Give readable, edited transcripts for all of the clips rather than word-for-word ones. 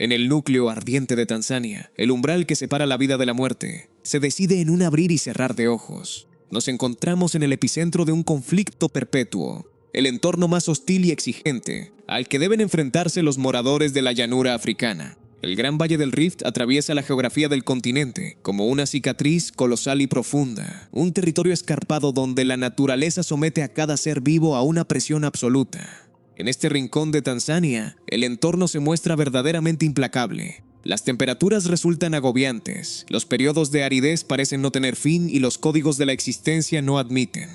En el núcleo ardiente de Tanzania, el umbral que separa la vida de la muerte, se decide en un abrir y cerrar de ojos. Nos encontramos en el epicentro de un conflicto perpetuo, el entorno más hostil y exigente, al que deben enfrentarse los moradores de la llanura africana. El Gran Valle del Rift atraviesa la geografía del continente como una cicatriz colosal y profunda, un territorio escarpado donde la naturaleza somete a cada ser vivo a una presión absoluta. En este rincón de Tanzania, el entorno se muestra verdaderamente implacable. Las temperaturas resultan agobiantes, los periodos de aridez parecen no tener fin y los códigos de la existencia no admiten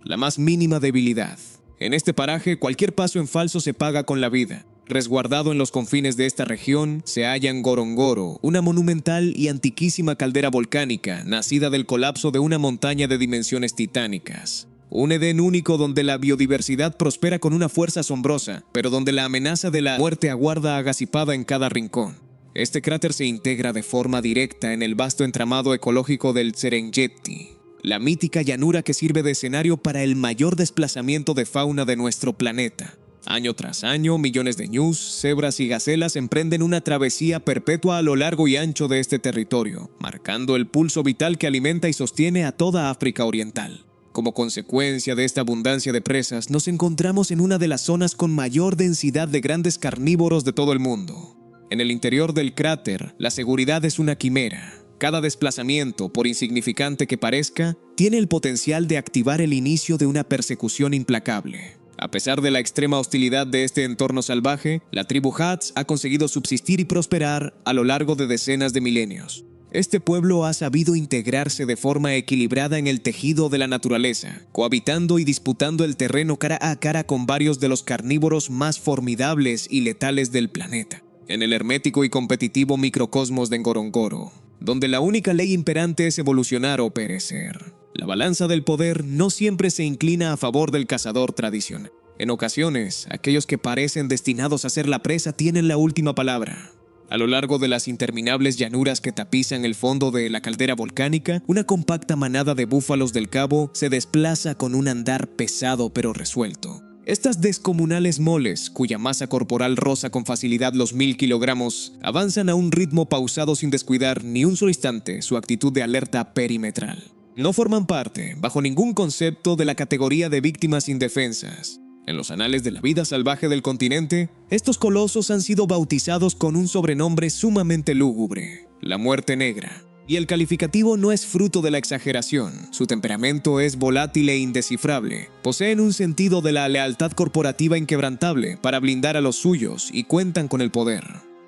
la más mínima debilidad. En este paraje, cualquier paso en falso se paga con la vida. Resguardado en los confines de esta región, se halla Ngorongoro, una monumental y antiquísima caldera volcánica, nacida del colapso de una montaña de dimensiones titánicas. Un Edén único donde la biodiversidad prospera con una fuerza asombrosa, pero donde la amenaza de la muerte aguarda agazapada en cada rincón. Este cráter se integra de forma directa en el vasto entramado ecológico del Serengeti, la mítica llanura que sirve de escenario para el mayor desplazamiento de fauna de nuestro planeta. Año tras año, millones de ñus, cebras y gacelas emprenden una travesía perpetua a lo largo y ancho de este territorio, marcando el pulso vital que alimenta y sostiene a toda África Oriental. Como consecuencia de esta abundancia de presas, nos encontramos en una de las zonas con mayor densidad de grandes carnívoros de todo el mundo. En el interior del cráter, la seguridad es una quimera. Cada desplazamiento, por insignificante que parezca, tiene el potencial de activar el inicio de una persecución implacable. A pesar de la extrema hostilidad de este entorno salvaje, la tribu Hats ha conseguido subsistir y prosperar a lo largo de decenas de milenios. Este pueblo ha sabido integrarse de forma equilibrada en el tejido de la naturaleza, cohabitando y disputando el terreno cara a cara con varios de los carnívoros más formidables y letales del planeta. En el hermético y competitivo microcosmos de Ngorongoro, donde la única ley imperante es evolucionar o perecer, la balanza del poder no siempre se inclina a favor del cazador tradicional. En ocasiones, aquellos que parecen destinados a ser la presa tienen la última palabra. A lo largo de las interminables llanuras que tapizan el fondo de la caldera volcánica, una compacta manada de búfalos del Cabo se desplaza con un andar pesado pero resuelto. Estas descomunales moles, cuya masa corporal roza con facilidad los 1000 kilogramos, avanzan a un ritmo pausado sin descuidar ni un solo instante su actitud de alerta perimetral. No forman parte, bajo ningún concepto, de la categoría de víctimas indefensas. En los anales de la vida salvaje del continente, estos colosos han sido bautizados con un sobrenombre sumamente lúgubre: la muerte negra. Y el calificativo no es fruto de la exageración. Su temperamento es volátil e indescifrable. Poseen un sentido de la lealtad corporativa inquebrantable para blindar a los suyos y cuentan con el poder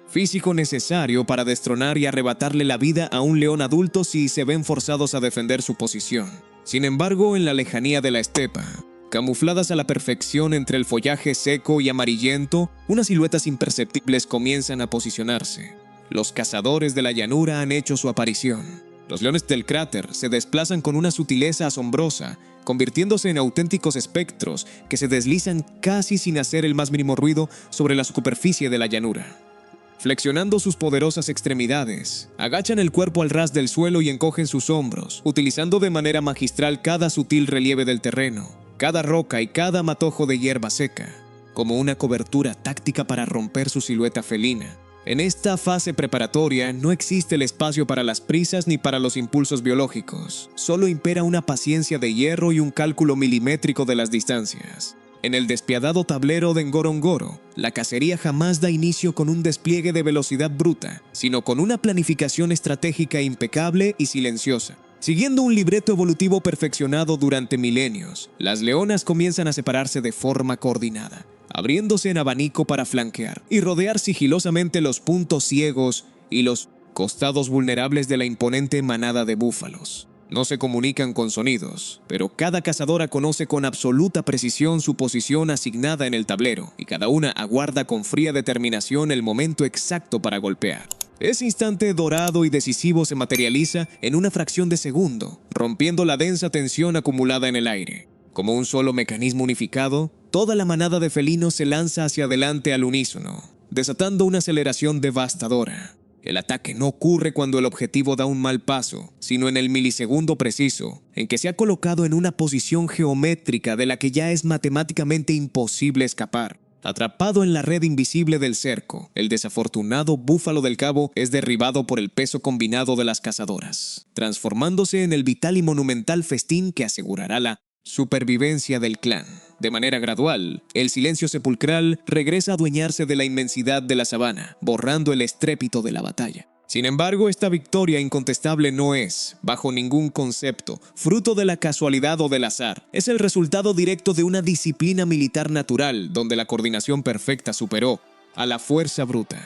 físico necesario para destronar y arrebatarle la vida a un león adulto si se ven forzados a defender su posición. Sin embargo, en la lejanía de la estepa, camufladas a la perfección entre el follaje seco y amarillento, unas siluetas imperceptibles comienzan a posicionarse. Los cazadores de la llanura han hecho su aparición. Los leones del cráter se desplazan con una sutileza asombrosa, convirtiéndose en auténticos espectros que se deslizan casi sin hacer el más mínimo ruido sobre la superficie de la llanura. Flexionando sus poderosas extremidades, agachan el cuerpo al ras del suelo y encogen sus hombros, utilizando de manera magistral cada sutil relieve del terreno, cada roca y cada matojo de hierba seca, como una cobertura táctica para romper su silueta felina. En esta fase preparatoria no existe el espacio para las prisas ni para los impulsos biológicos. Solo impera una paciencia de hierro y un cálculo milimétrico de las distancias. En el despiadado tablero de Ngorongoro, la cacería jamás da inicio con un despliegue de velocidad bruta, sino con una planificación estratégica impecable y silenciosa. Siguiendo un libreto evolutivo perfeccionado durante milenios, las leonas comienzan a separarse de forma coordinada, abriéndose en abanico para flanquear y rodear sigilosamente los puntos ciegos y los costados vulnerables de la imponente manada de búfalos. No se comunican con sonidos, pero cada cazadora conoce con absoluta precisión su posición asignada en el tablero, y cada una aguarda con fría determinación el momento exacto para golpear. Ese instante dorado y decisivo se materializa en una fracción de segundo, rompiendo la densa tensión acumulada en el aire. Como un solo mecanismo unificado, toda la manada de felinos se lanza hacia adelante al unísono, desatando una aceleración devastadora. El ataque no ocurre cuando el objetivo da un mal paso, sino en el milisegundo preciso, en que se ha colocado en una posición geométrica de la que ya es matemáticamente imposible escapar. Atrapado en la red invisible del cerco, el desafortunado búfalo del cabo es derribado por el peso combinado de las cazadoras, transformándose en el vital y monumental festín que asegurará la supervivencia del clan. De manera gradual, el silencio sepulcral regresa a adueñarse de la inmensidad de la sabana, borrando el estrépito de la batalla. Sin embargo, esta victoria incontestable no es, bajo ningún concepto, fruto de la casualidad o del azar. Es el resultado directo de una disciplina militar natural, donde la coordinación perfecta superó a la fuerza bruta.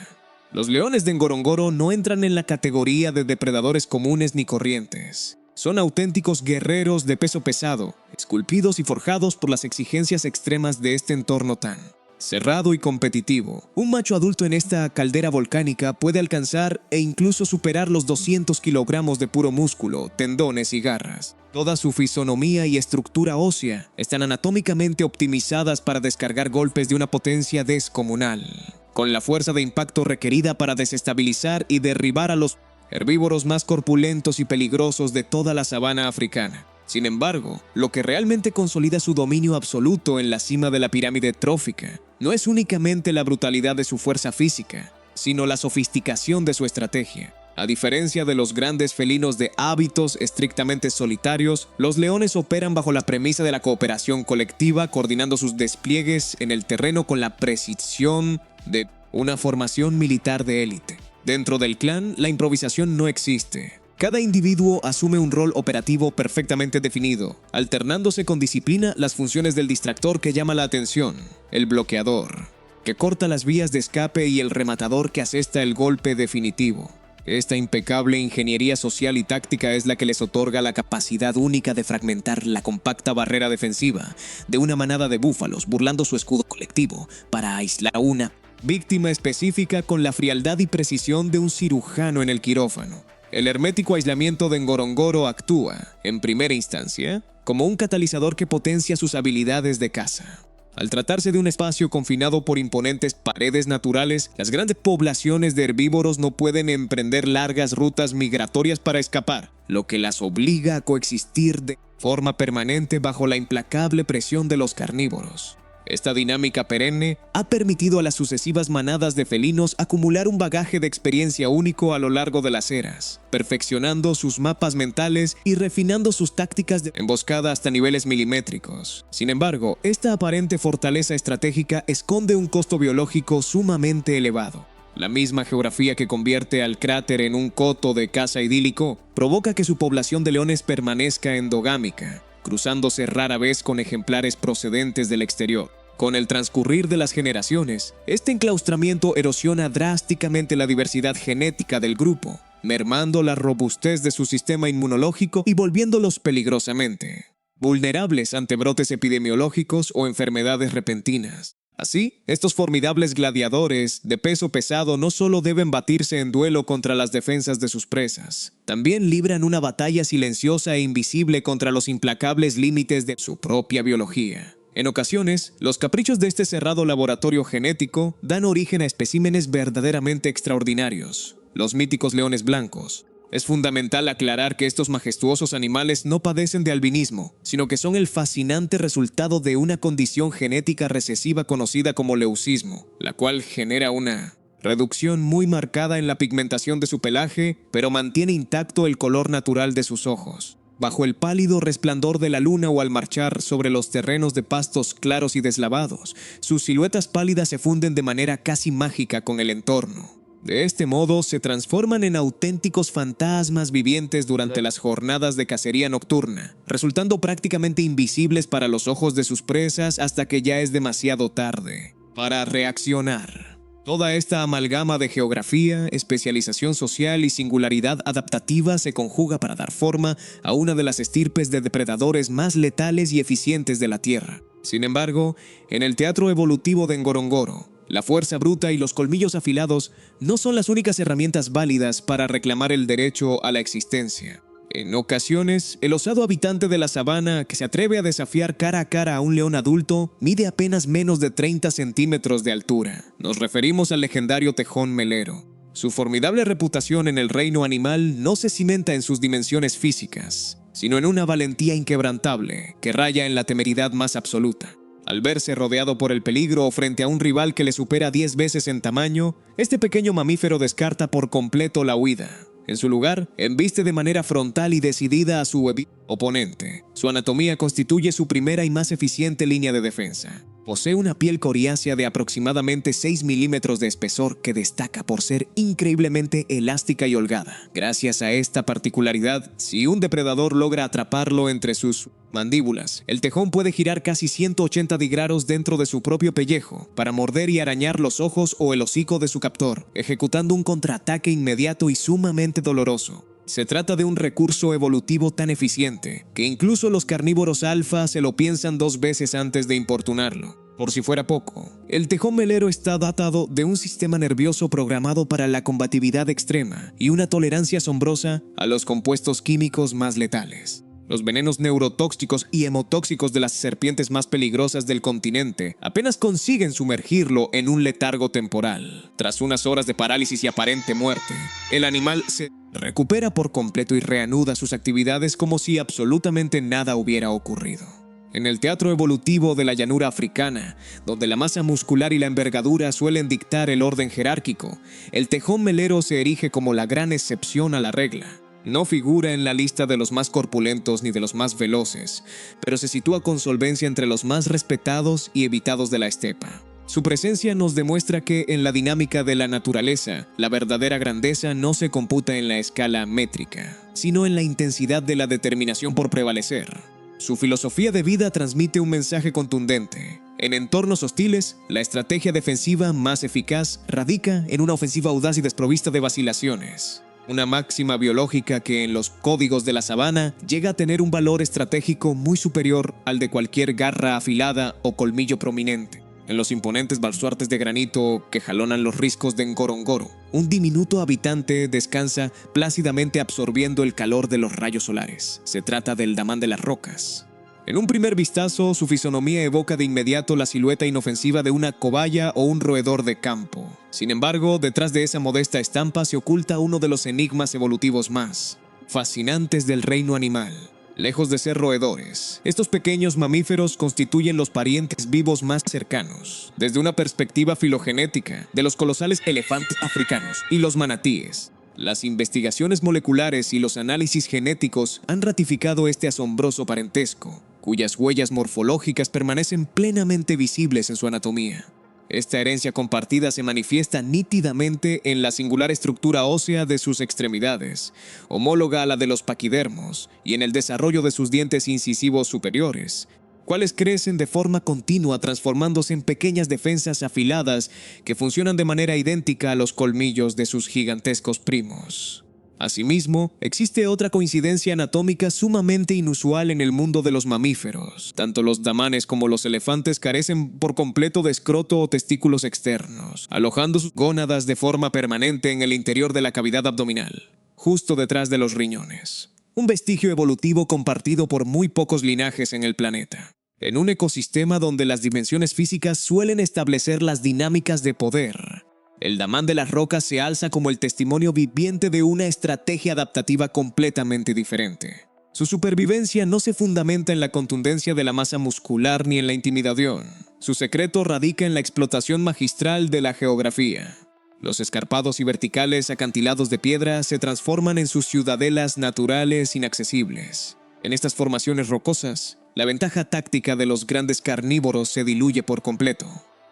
Los leones de Ngorongoro no entran en la categoría de depredadores comunes ni corrientes. Son auténticos guerreros de peso pesado, esculpidos y forjados por las exigencias extremas de este entorno tan cerrado y competitivo. Un macho adulto en esta caldera volcánica puede alcanzar e incluso superar los 200 kilogramos de puro músculo, tendones y garras. Toda su fisonomía y estructura ósea están anatómicamente optimizadas para descargar golpes de una potencia descomunal, con la fuerza de impacto requerida para desestabilizar y derribar a los herbívoros más corpulentos y peligrosos de toda la sabana africana. Sin embargo, lo que realmente consolida su dominio absoluto en la cima de la pirámide trófica no es únicamente la brutalidad de su fuerza física, sino la sofisticación de su estrategia. A diferencia de los grandes felinos de hábitos estrictamente solitarios, los leones operan bajo la premisa de la cooperación colectiva, coordinando sus despliegues en el terreno con la precisión de una formación militar de élite. Dentro del clan, la improvisación no existe. Cada individuo asume un rol operativo perfectamente definido, alternándose con disciplina las funciones del distractor que llama la atención, el bloqueador, que corta las vías de escape, y el rematador que asesta el golpe definitivo. Esta impecable ingeniería social y táctica es la que les otorga la capacidad única de fragmentar la compacta barrera defensiva de una manada de búfalos, burlando su escudo colectivo para aislar a una víctima específica con la frialdad y precisión de un cirujano en el quirófano. El hermético aislamiento de Ngorongoro actúa, en primera instancia, como un catalizador que potencia sus habilidades de caza. Al tratarse de un espacio confinado por imponentes paredes naturales, las grandes poblaciones de herbívoros no pueden emprender largas rutas migratorias para escapar, lo que las obliga a coexistir de forma permanente bajo la implacable presión de los carnívoros. Esta dinámica perenne ha permitido a las sucesivas manadas de felinos acumular un bagaje de experiencia único a lo largo de las eras, perfeccionando sus mapas mentales y refinando sus tácticas de emboscada hasta niveles milimétricos. Sin embargo, esta aparente fortaleza estratégica esconde un costo biológico sumamente elevado. La misma geografía que convierte al cráter en un coto de caza idílico provoca que su población de leones permanezca endogámica, cruzándose rara vez con ejemplares procedentes del exterior. Con el transcurrir de las generaciones, este enclaustramiento erosiona drásticamente la diversidad genética del grupo, mermando la robustez de su sistema inmunológico y volviéndolos peligrosamente vulnerables ante brotes epidemiológicos o enfermedades repentinas. Así, estos formidables gladiadores de peso pesado no solo deben batirse en duelo contra las defensas de sus presas, también libran una batalla silenciosa e invisible contra los implacables límites de su propia biología. En ocasiones, los caprichos de este cerrado laboratorio genético dan origen a especímenes verdaderamente extraordinarios, los míticos leones blancos. Es fundamental aclarar que estos majestuosos animales no padecen de albinismo, sino que son el fascinante resultado de una condición genética recesiva conocida como leucismo, la cual genera una reducción muy marcada en la pigmentación de su pelaje, pero mantiene intacto el color natural de sus ojos. Bajo el pálido resplandor de la luna o al marchar sobre los terrenos de pastos claros y deslavados, sus siluetas pálidas se funden de manera casi mágica con el entorno. De este modo, se transforman en auténticos fantasmas vivientes durante las jornadas de cacería nocturna, resultando prácticamente invisibles para los ojos de sus presas hasta que ya es demasiado tarde para reaccionar. Toda esta amalgama de geografía, especialización social y singularidad adaptativa se conjuga para dar forma a una de las estirpes de depredadores más letales y eficientes de la Tierra. Sin embargo, en el teatro evolutivo de Ngorongoro, la fuerza bruta y los colmillos afilados no son las únicas herramientas válidas para reclamar el derecho a la existencia. En ocasiones, el osado habitante de la sabana que se atreve a desafiar cara a cara a un león adulto mide apenas menos de 30 centímetros de altura. Nos referimos al legendario tejón melero. Su formidable reputación en el reino animal no se cimenta en sus dimensiones físicas, sino en una valentía inquebrantable que raya en la temeridad más absoluta. Al verse rodeado por el peligro o frente a un rival que le supera 10 veces en tamaño, este pequeño mamífero descarta por completo la huida. En su lugar, embiste de manera frontal y decidida a su oponente. Su anatomía constituye su primera y más eficiente línea de defensa. Posee una piel coriácea de aproximadamente 6 milímetros de espesor que destaca por ser increíblemente elástica y holgada. Gracias a esta particularidad, si un depredador logra atraparlo entre sus mandíbulas, el tejón puede girar casi 180 grados dentro de su propio pellejo para morder y arañar los ojos o el hocico de su captor, ejecutando un contraataque inmediato y sumamente doloroso. Se trata de un recurso evolutivo tan eficiente que incluso los carnívoros alfa se lo piensan 2 veces antes de importunarlo. Por si fuera poco, el tejón melero está dotado de un sistema nervioso programado para la combatividad extrema y una tolerancia asombrosa a los compuestos químicos más letales. Los venenos neurotóxicos y hemotóxicos de las serpientes más peligrosas del continente apenas consiguen sumergirlo en un letargo temporal. Tras unas horas de parálisis y aparente muerte, el animal se recupera por completo y reanuda sus actividades como si absolutamente nada hubiera ocurrido. En el teatro evolutivo de la llanura africana, donde la masa muscular y la envergadura suelen dictar el orden jerárquico, el tejón melero se erige como la gran excepción a la regla. No figura en la lista de los más corpulentos ni de los más veloces, pero se sitúa con solvencia entre los más respetados y evitados de la estepa. Su presencia nos demuestra que, en la dinámica de la naturaleza, la verdadera grandeza no se computa en la escala métrica, sino en la intensidad de la determinación por prevalecer. Su filosofía de vida transmite un mensaje contundente. En entornos hostiles, la estrategia defensiva más eficaz radica en una ofensiva audaz y desprovista de vacilaciones. Una máxima biológica que en los códigos de la sabana llega a tener un valor estratégico muy superior al de cualquier garra afilada o colmillo prominente. En los imponentes baluartes de granito que jalonan los riscos de Ngorongoro, un diminuto habitante descansa plácidamente absorbiendo el calor de los rayos solares. Se trata del damán de las rocas. En un primer vistazo, su fisonomía evoca de inmediato la silueta inofensiva de una cobaya o un roedor de campo. Sin embargo, detrás de esa modesta estampa se oculta uno de los enigmas evolutivos más fascinantes del reino animal. Lejos de ser roedores, estos pequeños mamíferos constituyen los parientes vivos más cercanos, desde una perspectiva filogenética, de los colosales elefantes africanos y los manatíes. Las investigaciones moleculares y los análisis genéticos han ratificado este asombroso parentesco, cuyas huellas morfológicas permanecen plenamente visibles en su anatomía. Esta herencia compartida se manifiesta nítidamente en la singular estructura ósea de sus extremidades, homóloga a la de los paquidermos, y en el desarrollo de sus dientes incisivos superiores, cuales crecen de forma continua transformándose en pequeñas defensas afiladas que funcionan de manera idéntica a los colmillos de sus gigantescos primos. Asimismo, existe otra coincidencia anatómica sumamente inusual en el mundo de los mamíferos. Tanto los damanes como los elefantes carecen por completo de escroto o testículos externos, alojando sus gónadas de forma permanente en el interior de la cavidad abdominal, justo detrás de los riñones. Un vestigio evolutivo compartido por muy pocos linajes en el planeta. En un ecosistema donde las dimensiones físicas suelen establecer las dinámicas de poder, el damán de las rocas se alza como el testimonio viviente de una estrategia adaptativa completamente diferente. Su supervivencia no se fundamenta en la contundencia de la masa muscular ni en la intimidación. Su secreto radica en la explotación magistral de la geografía. Los escarpados y verticales acantilados de piedra se transforman en sus ciudadelas naturales inaccesibles. En estas formaciones rocosas, la ventaja táctica de los grandes carnívoros se diluye por completo.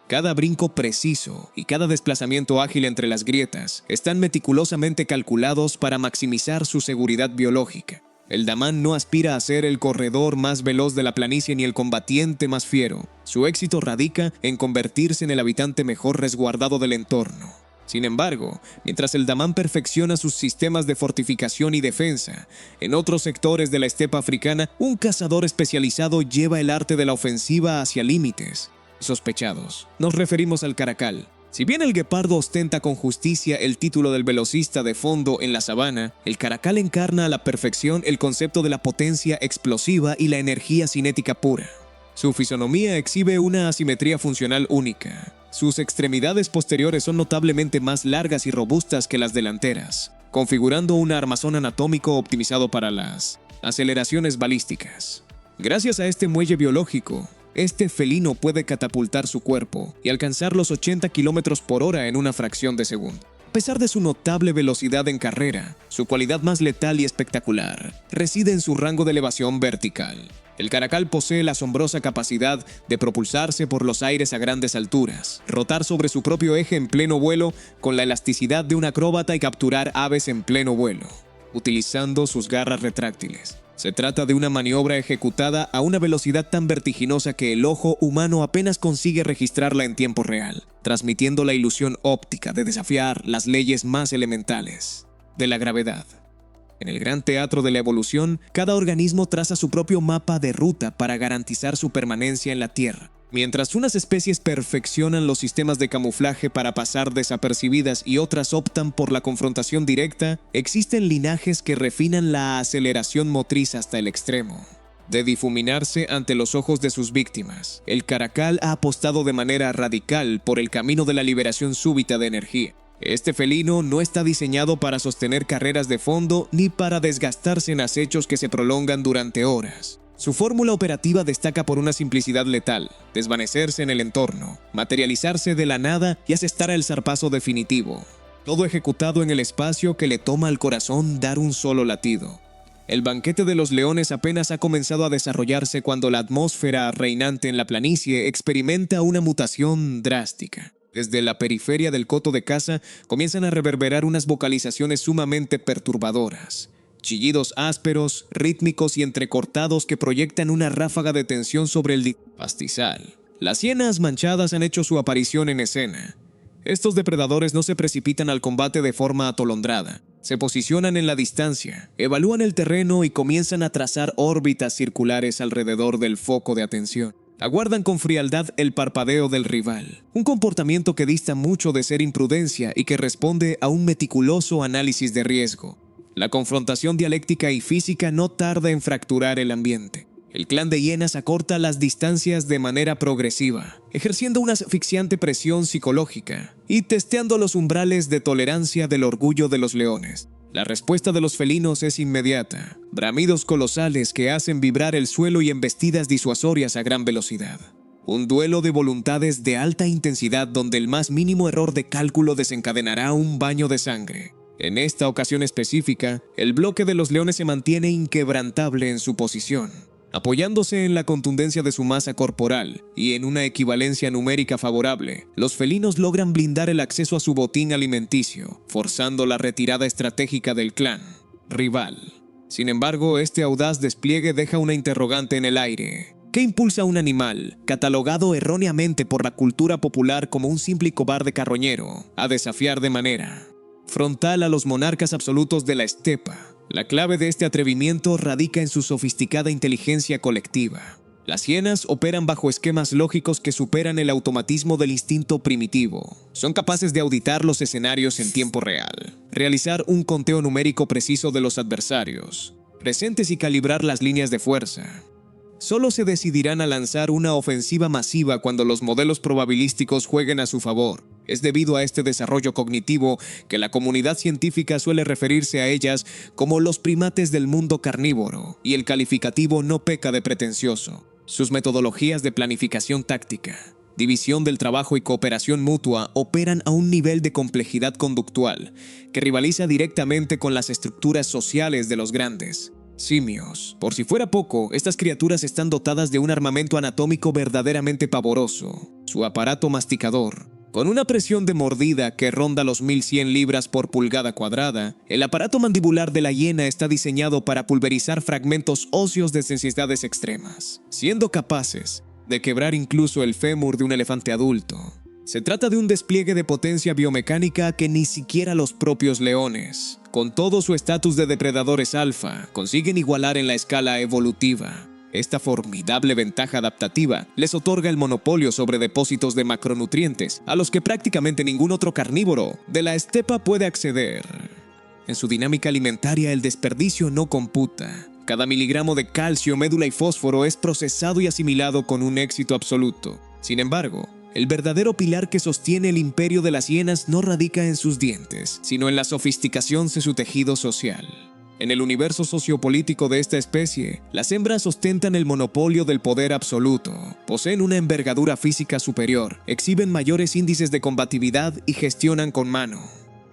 Cada brinco preciso y cada desplazamiento ágil entre las grietas están meticulosamente calculados para maximizar su seguridad biológica. El damán no aspira a ser el corredor más veloz de la planicie ni el combatiente más fiero. Su éxito radica en convertirse en el habitante mejor resguardado del entorno. Sin embargo, mientras el damán perfecciona sus sistemas de fortificación y defensa, en otros sectores de la estepa africana, un cazador especializado lleva el arte de la ofensiva hacia límites sospechados. Nos referimos al caracal. Si bien el guepardo ostenta con justicia el título del velocista de fondo en la sabana, el caracal encarna a la perfección el concepto de la potencia explosiva y la energía cinética pura. Su fisonomía exhibe una asimetría funcional única. Sus extremidades posteriores son notablemente más largas y robustas que las delanteras, configurando un armazón anatómico optimizado para las aceleraciones balísticas. Gracias a este muelle biológico, Este felino puede catapultar su cuerpo y alcanzar los 80 km/h en una fracción de segundo. A pesar de su notable velocidad en carrera, su cualidad más letal y espectacular reside en su rango de elevación vertical. El caracal posee la asombrosa capacidad de propulsarse por los aires a grandes alturas, rotar sobre su propio eje en pleno vuelo con la elasticidad de un acróbata y capturar aves en pleno vuelo, utilizando sus garras retráctiles. Se trata de una maniobra ejecutada a una velocidad tan vertiginosa que el ojo humano apenas consigue registrarla en tiempo real, transmitiendo la ilusión óptica de desafiar las leyes más elementales de la gravedad. En el gran teatro de la evolución, cada organismo traza su propio mapa de ruta para garantizar su permanencia en la Tierra. Mientras unas especies perfeccionan los sistemas de camuflaje para pasar desapercibidas y otras optan por la confrontación directa, existen linajes que refinan la aceleración motriz hasta el extremo de difuminarse ante los ojos de sus víctimas. El caracal ha apostado de manera radical por el camino de la liberación súbita de energía. Este felino no está diseñado para sostener carreras de fondo ni para desgastarse en acechos que se prolongan durante horas. Su fórmula operativa destaca por una simplicidad letal: desvanecerse en el entorno, materializarse de la nada y asestar el zarpazo definitivo. Todo ejecutado en el espacio que le toma al corazón dar un solo latido. El banquete de los leones apenas ha comenzado a desarrollarse cuando la atmósfera reinante en la planicie experimenta una mutación drástica. Desde la periferia del coto de caza comienzan a reverberar unas vocalizaciones sumamente perturbadoras. Chillidos ásperos, rítmicos y entrecortados que proyectan una ráfaga de tensión sobre el pastizal. Las hienas manchadas han hecho su aparición en escena. Estos depredadores no se precipitan al combate de forma atolondrada. Se posicionan en la distancia, evalúan el terreno y comienzan a trazar órbitas circulares alrededor del foco de atención. Aguardan con frialdad el parpadeo del rival, un comportamiento que dista mucho de ser imprudencia y que responde a un meticuloso análisis de riesgo. La confrontación dialéctica y física no tarda en fracturar el ambiente. El clan de hienas acorta las distancias de manera progresiva, ejerciendo una asfixiante presión psicológica y testeando los umbrales de tolerancia del orgullo de los leones. La respuesta de los felinos es inmediata: bramidos colosales que hacen vibrar el suelo y embestidas disuasorias a gran velocidad. Un duelo de voluntades de alta intensidad donde el más mínimo error de cálculo desencadenará un baño de sangre. En esta ocasión específica, el bloque de los leones se mantiene inquebrantable en su posición, apoyándose en la contundencia de su masa corporal y en una equivalencia numérica favorable. Los felinos logran blindar el acceso a su botín alimenticio, forzando la retirada estratégica del clan rival. Sin embargo, este audaz despliegue deja una interrogante en el aire. ¿Qué impulsa a un animal, catalogado erróneamente por la cultura popular como un simple y cobarde carroñero, a desafiar de manera frontal a los monarcas absolutos de la estepa? La clave de este atrevimiento radica en su sofisticada inteligencia colectiva. Las hienas operan bajo esquemas lógicos que superan el automatismo del instinto primitivo. Son capaces de auditar los escenarios en tiempo real, realizar un conteo numérico preciso de los adversarios presentes y calibrar las líneas de fuerza. Solo se decidirán a lanzar una ofensiva masiva cuando los modelos probabilísticos jueguen a su favor. Es debido a este desarrollo cognitivo que la comunidad científica suele referirse a ellas como los primates del mundo carnívoro, y el calificativo no peca de pretencioso. Sus metodologías de planificación táctica, división del trabajo y cooperación mutua operan a un nivel de complejidad conductual que rivaliza directamente con las estructuras sociales de los grandes simios. Por si fuera poco, estas criaturas están dotadas de un armamento anatómico verdaderamente pavoroso. Su aparato masticador, con una presión de mordida que ronda los 1100 libras por pulgada cuadrada, el aparato mandibular de la hiena está diseñado para pulverizar fragmentos óseos de necesidades extremas, siendo capaces de quebrar incluso el fémur de un elefante adulto. Se trata de un despliegue de potencia biomecánica que ni siquiera los propios leones, con todo su estatus de depredadores alfa, consiguen igualar en la escala evolutiva. Esta formidable ventaja adaptativa les otorga el monopolio sobre depósitos de macronutrientes a los que prácticamente ningún otro carnívoro de la estepa puede acceder. En su dinámica alimentaria, el desperdicio no computa. Cada miligramo de calcio, médula y fósforo es procesado y asimilado con un éxito absoluto. Sin embargo, el verdadero pilar que sostiene el imperio de las hienas no radica en sus dientes, sino en la sofisticación de su tejido social. En el universo sociopolítico de esta especie, las hembras ostentan el monopolio del poder absoluto, poseen una envergadura física superior, exhiben mayores índices de combatividad y gestionan con mano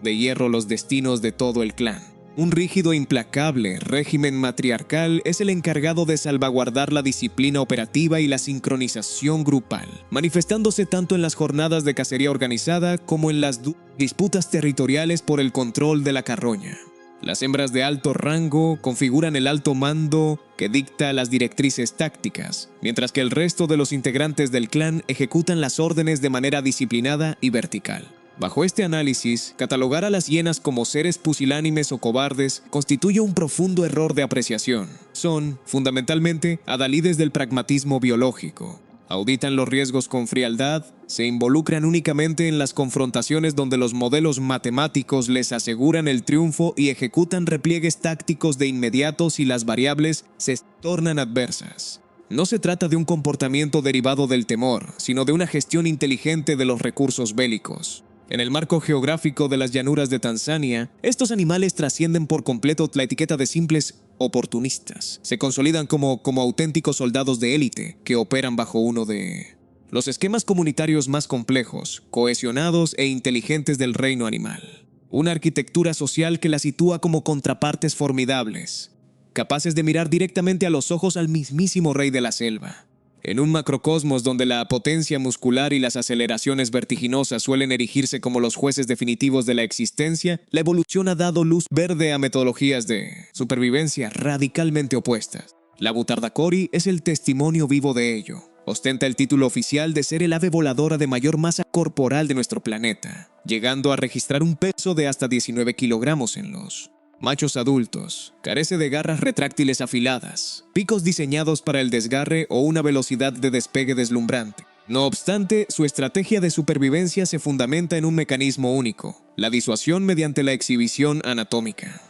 de hierro los destinos de todo el clan. Un rígido e implacable régimen matriarcal es el encargado de salvaguardar la disciplina operativa y la sincronización grupal, manifestándose tanto en las jornadas de cacería organizada como en las disputas territoriales por el control de la carroña. Las hembras de alto rango configuran el alto mando que dicta las directrices tácticas, mientras que el resto de los integrantes del clan ejecutan las órdenes de manera disciplinada y vertical. Bajo este análisis, catalogar a las hienas como seres pusilánimes o cobardes constituye un profundo error de apreciación. Son, fundamentalmente, adalides del pragmatismo biológico. Auditan los riesgos con frialdad, se involucran únicamente en las confrontaciones donde los modelos matemáticos les aseguran el triunfo y ejecutan repliegues tácticos de inmediato si las variables se tornan adversas. No se trata de un comportamiento derivado del temor, sino de una gestión inteligente de los recursos bélicos. En el marco geográfico de las llanuras de Tanzania, estos animales trascienden por completo la etiqueta de simples oportunistas. Se consolidan como auténticos soldados de élite que operan bajo uno de los esquemas comunitarios más complejos, cohesionados e inteligentes del reino animal. Una arquitectura social que la sitúa como contrapartes formidables, capaces de mirar directamente a los ojos al mismísimo rey de la selva. En un macrocosmos donde la potencia muscular y las aceleraciones vertiginosas suelen erigirse como los jueces definitivos de la existencia, la evolución ha dado luz verde a metodologías de supervivencia radicalmente opuestas. La butarda cori es el testimonio vivo de ello. Ostenta el título oficial de ser el ave voladora de mayor masa corporal de nuestro planeta, llegando a registrar un peso de hasta 19 kilogramos en los machos adultos. Carece de garras retráctiles afiladas, picos diseñados para el desgarre o una velocidad de despegue deslumbrante. No obstante, su estrategia de supervivencia se fundamenta en un mecanismo único: la disuasión mediante la exhibición anatómica.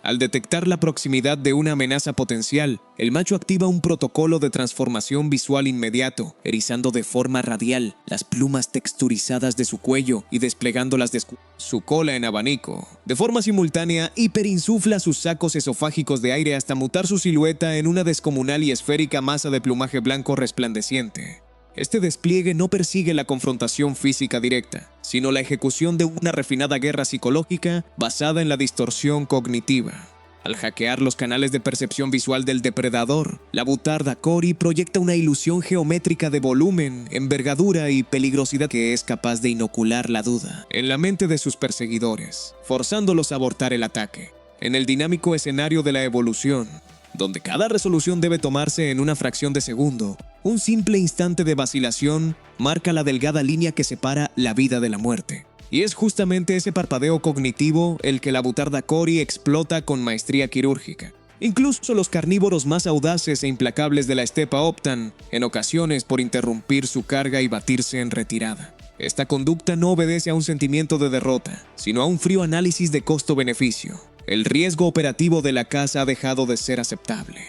Al detectar la proximidad de una amenaza potencial, el macho activa un protocolo de transformación visual inmediato, erizando de forma radial las plumas texturizadas de su cuello y desplegándolas de su cola en abanico. De forma simultánea, hiperinsufla sus sacos esofágicos de aire hasta mutar su silueta en una descomunal y esférica masa de plumaje blanco resplandeciente. Este despliegue no persigue la confrontación física directa, sino la ejecución de una refinada guerra psicológica basada en la distorsión cognitiva. Al hackear los canales de percepción visual del depredador, la butarda cori proyecta una ilusión geométrica de volumen, envergadura y peligrosidad que es capaz de inocular la duda en la mente de sus perseguidores, forzándolos a abortar el ataque. En el dinámico escenario de la evolución, donde cada resolución debe tomarse en una fracción de segundo, un simple instante de vacilación marca la delgada línea que separa la vida de la muerte. Y es justamente ese parpadeo cognitivo el que la butarda cori explota con maestría quirúrgica. Incluso los carnívoros más audaces e implacables de la estepa optan, en ocasiones, por interrumpir su carga y batirse en retirada. Esta conducta no obedece a un sentimiento de derrota, sino a un frío análisis de costo-beneficio. El riesgo operativo de la caza ha dejado de ser aceptable.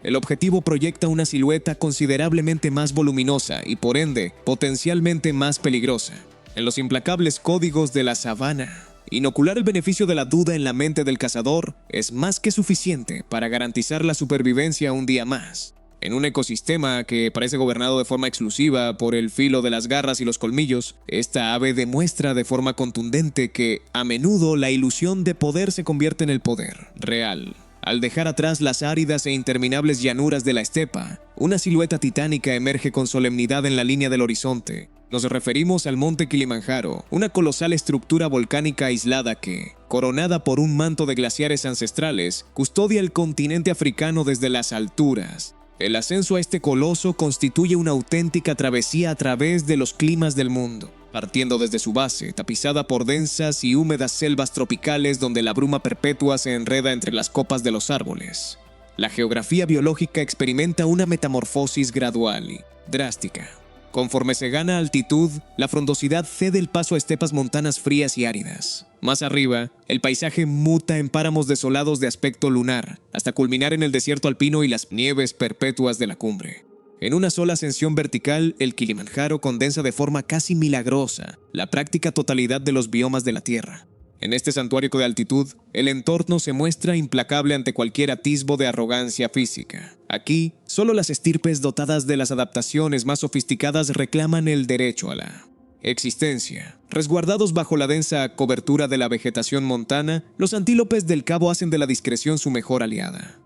El objetivo proyecta una silueta considerablemente más voluminosa y, por ende, potencialmente más peligrosa. En los implacables códigos de la sabana, inocular el beneficio de la duda en la mente del cazador es más que suficiente para garantizar la supervivencia un día más. En un ecosistema que parece gobernado de forma exclusiva por el filo de las garras y los colmillos, esta ave demuestra de forma contundente que, a menudo, la ilusión de poder se convierte en el poder real. Al dejar atrás las áridas e interminables llanuras de la estepa, una silueta titánica emerge con solemnidad en la línea del horizonte. Nos referimos al monte Kilimanjaro, una colosal estructura volcánica aislada que, coronada por un manto de glaciares ancestrales, custodia el continente africano desde las alturas. El ascenso a este coloso constituye una auténtica travesía a través de los climas del mundo, partiendo desde su base, tapizada por densas y húmedas selvas tropicales donde la bruma perpetua se enreda entre las copas de los árboles. La geografía biológica experimenta una metamorfosis gradual y drástica. Conforme se gana altitud, la frondosidad cede el paso a estepas montanas frías y áridas. Más arriba, el paisaje muta en páramos desolados de aspecto lunar, hasta culminar en el desierto alpino y las nieves perpetuas de la cumbre. En una sola ascensión vertical, el Kilimanjaro condensa de forma casi milagrosa la práctica totalidad de los biomas de la Tierra. En este santuario de altitud, el entorno se muestra implacable ante cualquier atisbo de arrogancia física. Aquí, solo las estirpes dotadas de las adaptaciones más sofisticadas reclaman el derecho a la existencia. Resguardados bajo la densa cobertura de la vegetación montana, los antílopes del cabo hacen de la discreción su mejor aliada.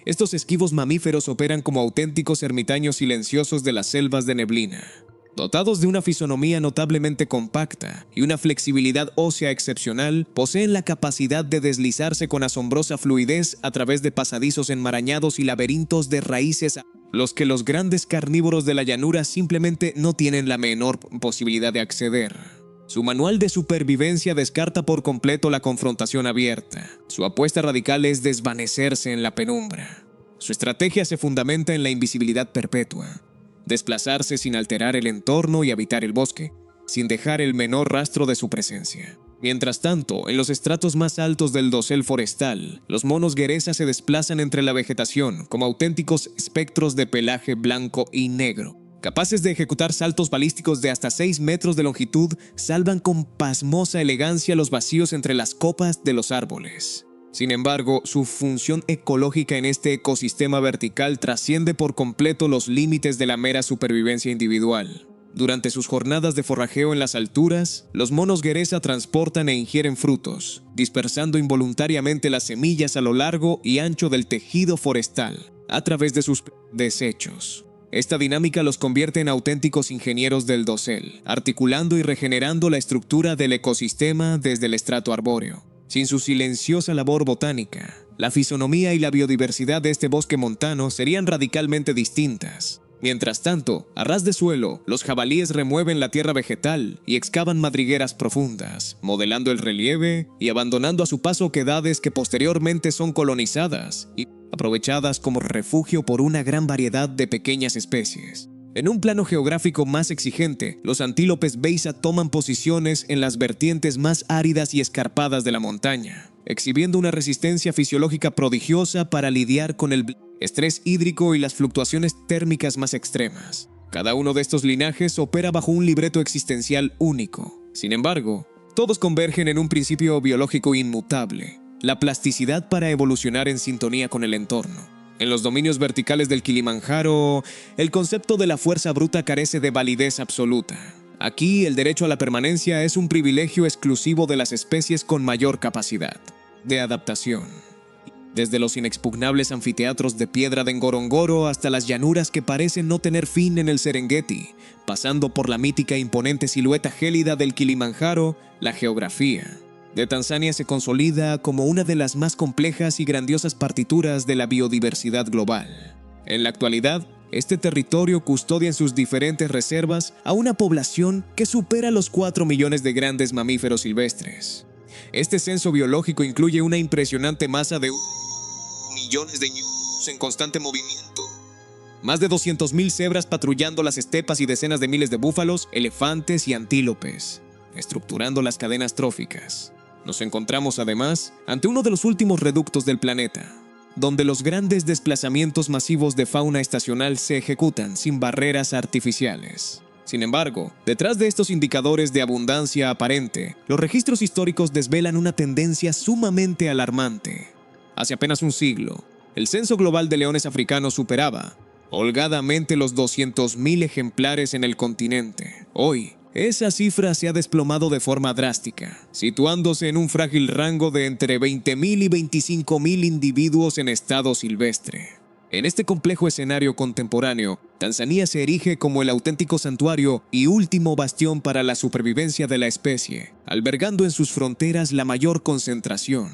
Estos esquivos mamíferos operan como auténticos ermitaños silenciosos de las selvas de neblina. Dotados de una fisonomía notablemente compacta y una flexibilidad ósea excepcional, poseen la capacidad de deslizarse con asombrosa fluidez a través de pasadizos enmarañados y laberintos de raíces a los que los grandes carnívoros de la llanura simplemente no tienen la menor posibilidad de acceder. Su manual de supervivencia descarta por completo la confrontación abierta. Su apuesta radical es desvanecerse en la penumbra. Su estrategia se fundamenta en la invisibilidad perpetua. Desplazarse sin alterar el entorno y habitar el bosque, sin dejar el menor rastro de su presencia. Mientras tanto, en los estratos más altos del dosel forestal, los monos guereza se desplazan entre la vegetación como auténticos espectros de pelaje blanco y negro. Capaces de ejecutar saltos balísticos de hasta 6 metros de longitud, salvan con pasmosa elegancia los vacíos entre las copas de los árboles. Sin embargo, su función ecológica en este ecosistema vertical trasciende por completo los límites de la mera supervivencia individual. Durante sus jornadas de forrajeo en las alturas, los monos guereza transportan e ingieren frutos, dispersando involuntariamente las semillas a lo largo y ancho del tejido forestal, a través de sus desechos. Esta dinámica los convierte en auténticos ingenieros del dosel, articulando y regenerando la estructura del ecosistema desde el estrato arbóreo. Sin su silenciosa labor botánica, la fisonomía y la biodiversidad de este bosque montano serían radicalmente distintas. Mientras tanto, a ras de suelo, los jabalíes remueven la tierra vegetal y excavan madrigueras profundas, modelando el relieve y abandonando a su paso quedades que posteriormente son colonizadas y aprovechadas como refugio por una gran variedad de pequeñas especies. En un plano geográfico más exigente, los antílopes beisa toman posiciones en las vertientes más áridas y escarpadas de la montaña, exhibiendo una resistencia fisiológica prodigiosa para lidiar con el estrés hídrico y las fluctuaciones térmicas más extremas. Cada uno de estos linajes opera bajo un libreto existencial único. Sin embargo, todos convergen en un principio biológico inmutable: la plasticidad para evolucionar en sintonía con el entorno. En los dominios verticales del Kilimanjaro, el concepto de la fuerza bruta carece de validez absoluta. Aquí, el derecho a la permanencia es un privilegio exclusivo de las especies con mayor capacidad de adaptación. Desde los inexpugnables anfiteatros de piedra de Ngorongoro hasta las llanuras que parecen no tener fin en el Serengeti, pasando por la mítica e imponente silueta gélida del Kilimanjaro, la geografía de Tanzania se consolida como una de las más complejas y grandiosas partituras de la biodiversidad global. En la actualidad, este territorio custodia en sus diferentes reservas a una población que supera los 4 millones de grandes mamíferos silvestres. Este censo biológico incluye una impresionante masa de millones de ñus en constante movimiento. Más de 200.000 cebras patrullando las estepas y decenas de miles de búfalos, elefantes y antílopes, estructurando las cadenas tróficas. Nos encontramos además ante uno de los últimos reductos del planeta, donde los grandes desplazamientos masivos de fauna estacional se ejecutan sin barreras artificiales. Sin embargo, detrás de estos indicadores de abundancia aparente, los registros históricos desvelan una tendencia sumamente alarmante. Hace apenas un siglo, el censo global de leones africanos superaba holgadamente los 200.000 ejemplares en el continente. Hoy, esa cifra se ha desplomado de forma drástica, situándose en un frágil rango de entre 20.000 y 25.000 individuos en estado silvestre. En este complejo escenario contemporáneo, Tanzania se erige como el auténtico santuario y último bastión para la supervivencia de la especie, albergando en sus fronteras la mayor concentración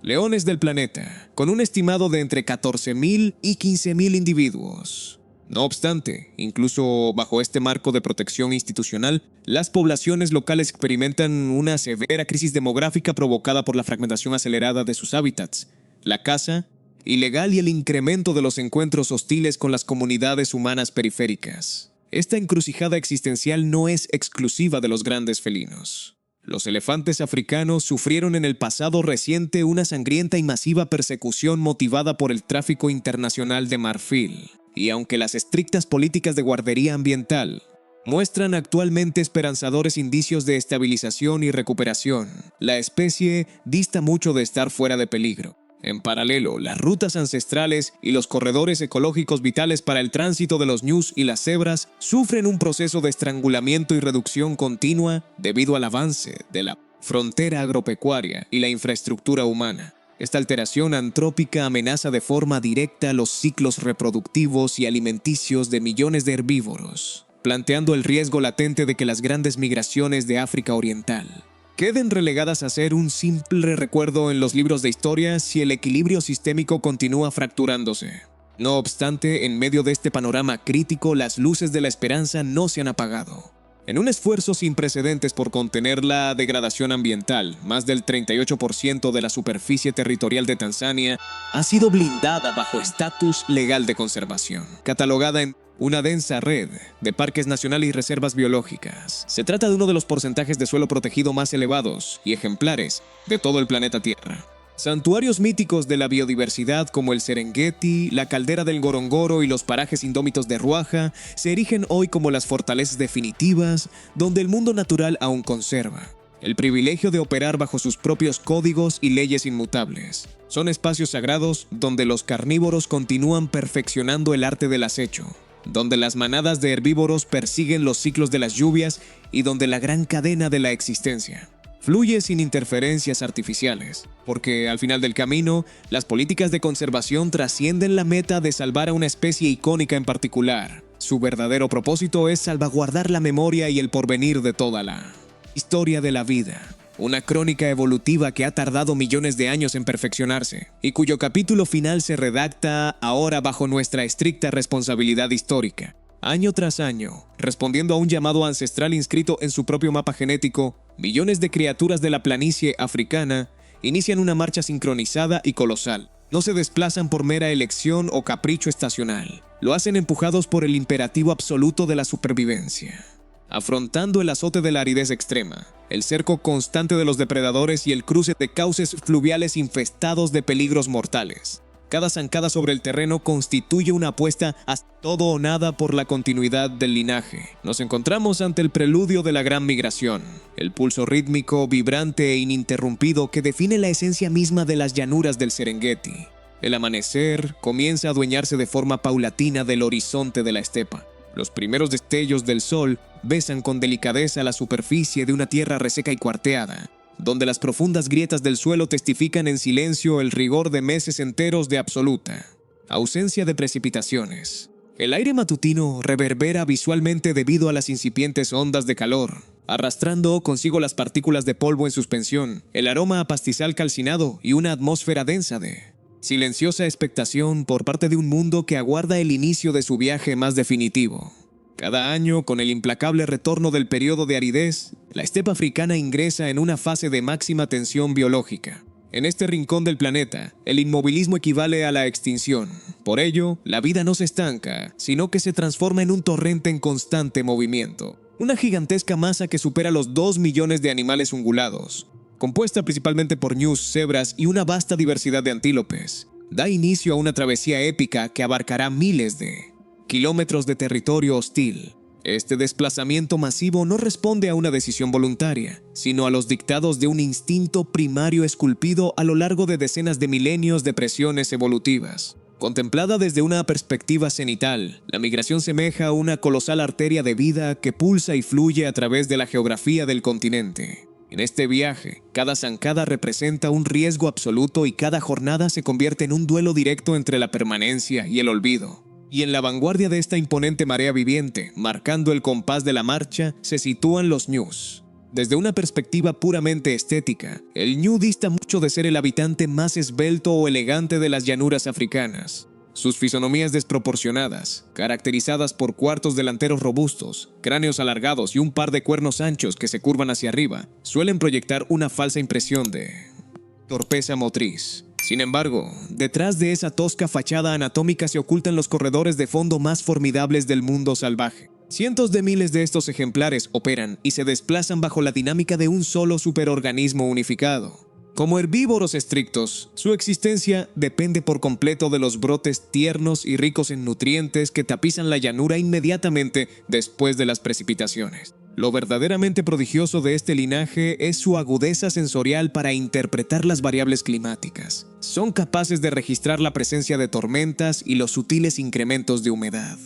leones del planeta, con un estimado de entre 14.000 y 15.000 individuos. No obstante, incluso bajo este marco de protección institucional, las poblaciones locales experimentan una severa crisis demográfica provocada por la fragmentación acelerada de sus hábitats, la caza ilegal y el incremento de los encuentros hostiles con las comunidades humanas periféricas. Esta encrucijada existencial no es exclusiva de los grandes felinos. Los elefantes africanos sufrieron en el pasado reciente una sangrienta y masiva persecución motivada por el tráfico internacional de marfil. Y aunque las estrictas políticas de guardería ambiental muestran actualmente esperanzadores indicios de estabilización y recuperación. La especie dista mucho de estar fuera de peligro. En paralelo, las rutas ancestrales y los corredores ecológicos vitales para el tránsito de los ñus y las cebras sufren un proceso de estrangulamiento y reducción continua debido al avance de la frontera agropecuaria y la infraestructura humana. Esta alteración antrópica amenaza de forma directa los ciclos reproductivos y alimenticios de millones de herbívoros, planteando el riesgo latente de que las grandes migraciones de África Oriental queden relegadas a ser un simple recuerdo en los libros de historia si el equilibrio sistémico continúa fracturándose. No obstante, en medio de este panorama crítico, las luces de la esperanza no se han apagado. En un esfuerzo sin precedentes por contener la degradación ambiental, más del 38% de la superficie territorial de Tanzania ha sido blindada bajo estatus legal de conservación, catalogada en una densa red de parques nacionales y reservas biológicas. Se trata de uno de los porcentajes de suelo protegido más elevados y ejemplares de todo el planeta Tierra. Santuarios míticos de la biodiversidad como el Serengeti, la caldera del Ngorongoro y los parajes indómitos de Ruaja se erigen hoy como las fortalezas definitivas donde el mundo natural aún conserva el privilegio de operar bajo sus propios códigos y leyes inmutables. Son espacios sagrados donde los carnívoros continúan perfeccionando el arte del acecho, donde las manadas de herbívoros persiguen los ciclos de las lluvias y donde la gran cadena de la existencia fluye sin interferencias artificiales, porque al final del camino, las políticas de conservación trascienden la meta de salvar a una especie icónica en particular. Su verdadero propósito es salvaguardar la memoria y el porvenir de toda la historia de la vida. Una crónica evolutiva que ha tardado millones de años en perfeccionarse, y cuyo capítulo final se redacta ahora bajo nuestra estricta responsabilidad histórica. Año tras año, respondiendo a un llamado ancestral inscrito en su propio mapa genético, millones de criaturas de la planicie africana inician una marcha sincronizada y colosal. No se desplazan por mera elección o capricho estacional. Lo hacen empujados por el imperativo absoluto de la supervivencia. Afrontando el azote de la aridez extrema, el cerco constante de los depredadores y el cruce de cauces fluviales infestados de peligros mortales. Cada zancada sobre el terreno constituye una apuesta a todo o nada por la continuidad del linaje. Nos encontramos ante el preludio de la gran migración, el pulso rítmico, vibrante e ininterrumpido que define la esencia misma de las llanuras del Serengeti. El amanecer comienza a adueñarse de forma paulatina del horizonte de la estepa. Los primeros destellos del sol besan con delicadeza la superficie de una tierra reseca y cuarteada, donde las profundas grietas del suelo testifican en silencio el rigor de meses enteros de absoluta ausencia de precipitaciones. El aire matutino reverbera visualmente debido a las incipientes ondas de calor, arrastrando consigo las partículas de polvo en suspensión, el aroma a pastizal calcinado y una atmósfera densa de silenciosa expectación por parte de un mundo que aguarda el inicio de su viaje más definitivo. Cada año, con el implacable retorno del periodo de aridez, la estepa africana ingresa en una fase de máxima tensión biológica. En este rincón del planeta, el inmovilismo equivale a la extinción. Por ello, la vida no se estanca, sino que se transforma en un torrente en constante movimiento. Una gigantesca masa que supera los 2 millones de animales ungulados, compuesta principalmente por ñus, cebras y una vasta diversidad de antílopes, da inicio a una travesía épica que abarcará miles de kilómetros de territorio hostil. Este desplazamiento masivo no responde a una decisión voluntaria, sino a los dictados de un instinto primario esculpido a lo largo de decenas de milenios de presiones evolutivas. Contemplada desde una perspectiva cenital, la migración semeja a una colosal arteria de vida que pulsa y fluye a través de la geografía del continente. En este viaje, cada zancada representa un riesgo absoluto y cada jornada se convierte en un duelo directo entre la permanencia y el olvido. Y en la vanguardia de esta imponente marea viviente, marcando el compás de la marcha, se sitúan los ñus. Desde una perspectiva puramente estética, el ñu dista mucho de ser el habitante más esbelto o elegante de las llanuras africanas. Sus fisonomías desproporcionadas, caracterizadas por cuartos delanteros robustos, cráneos alargados y un par de cuernos anchos que se curvan hacia arriba, suelen proyectar una falsa impresión de torpeza motriz. Sin embargo, detrás de esa tosca fachada anatómica se ocultan los corredores de fondo más formidables del mundo salvaje. Cientos de miles de estos ejemplares operan y se desplazan bajo la dinámica de un solo superorganismo unificado. Como herbívoros estrictos, su existencia depende por completo de los brotes tiernos y ricos en nutrientes que tapizan la llanura inmediatamente después de las precipitaciones. Lo verdaderamente prodigioso de este linaje es su agudeza sensorial para interpretar las variables climáticas. Son capaces de registrar la presencia de tormentas y los sutiles incrementos de humedad.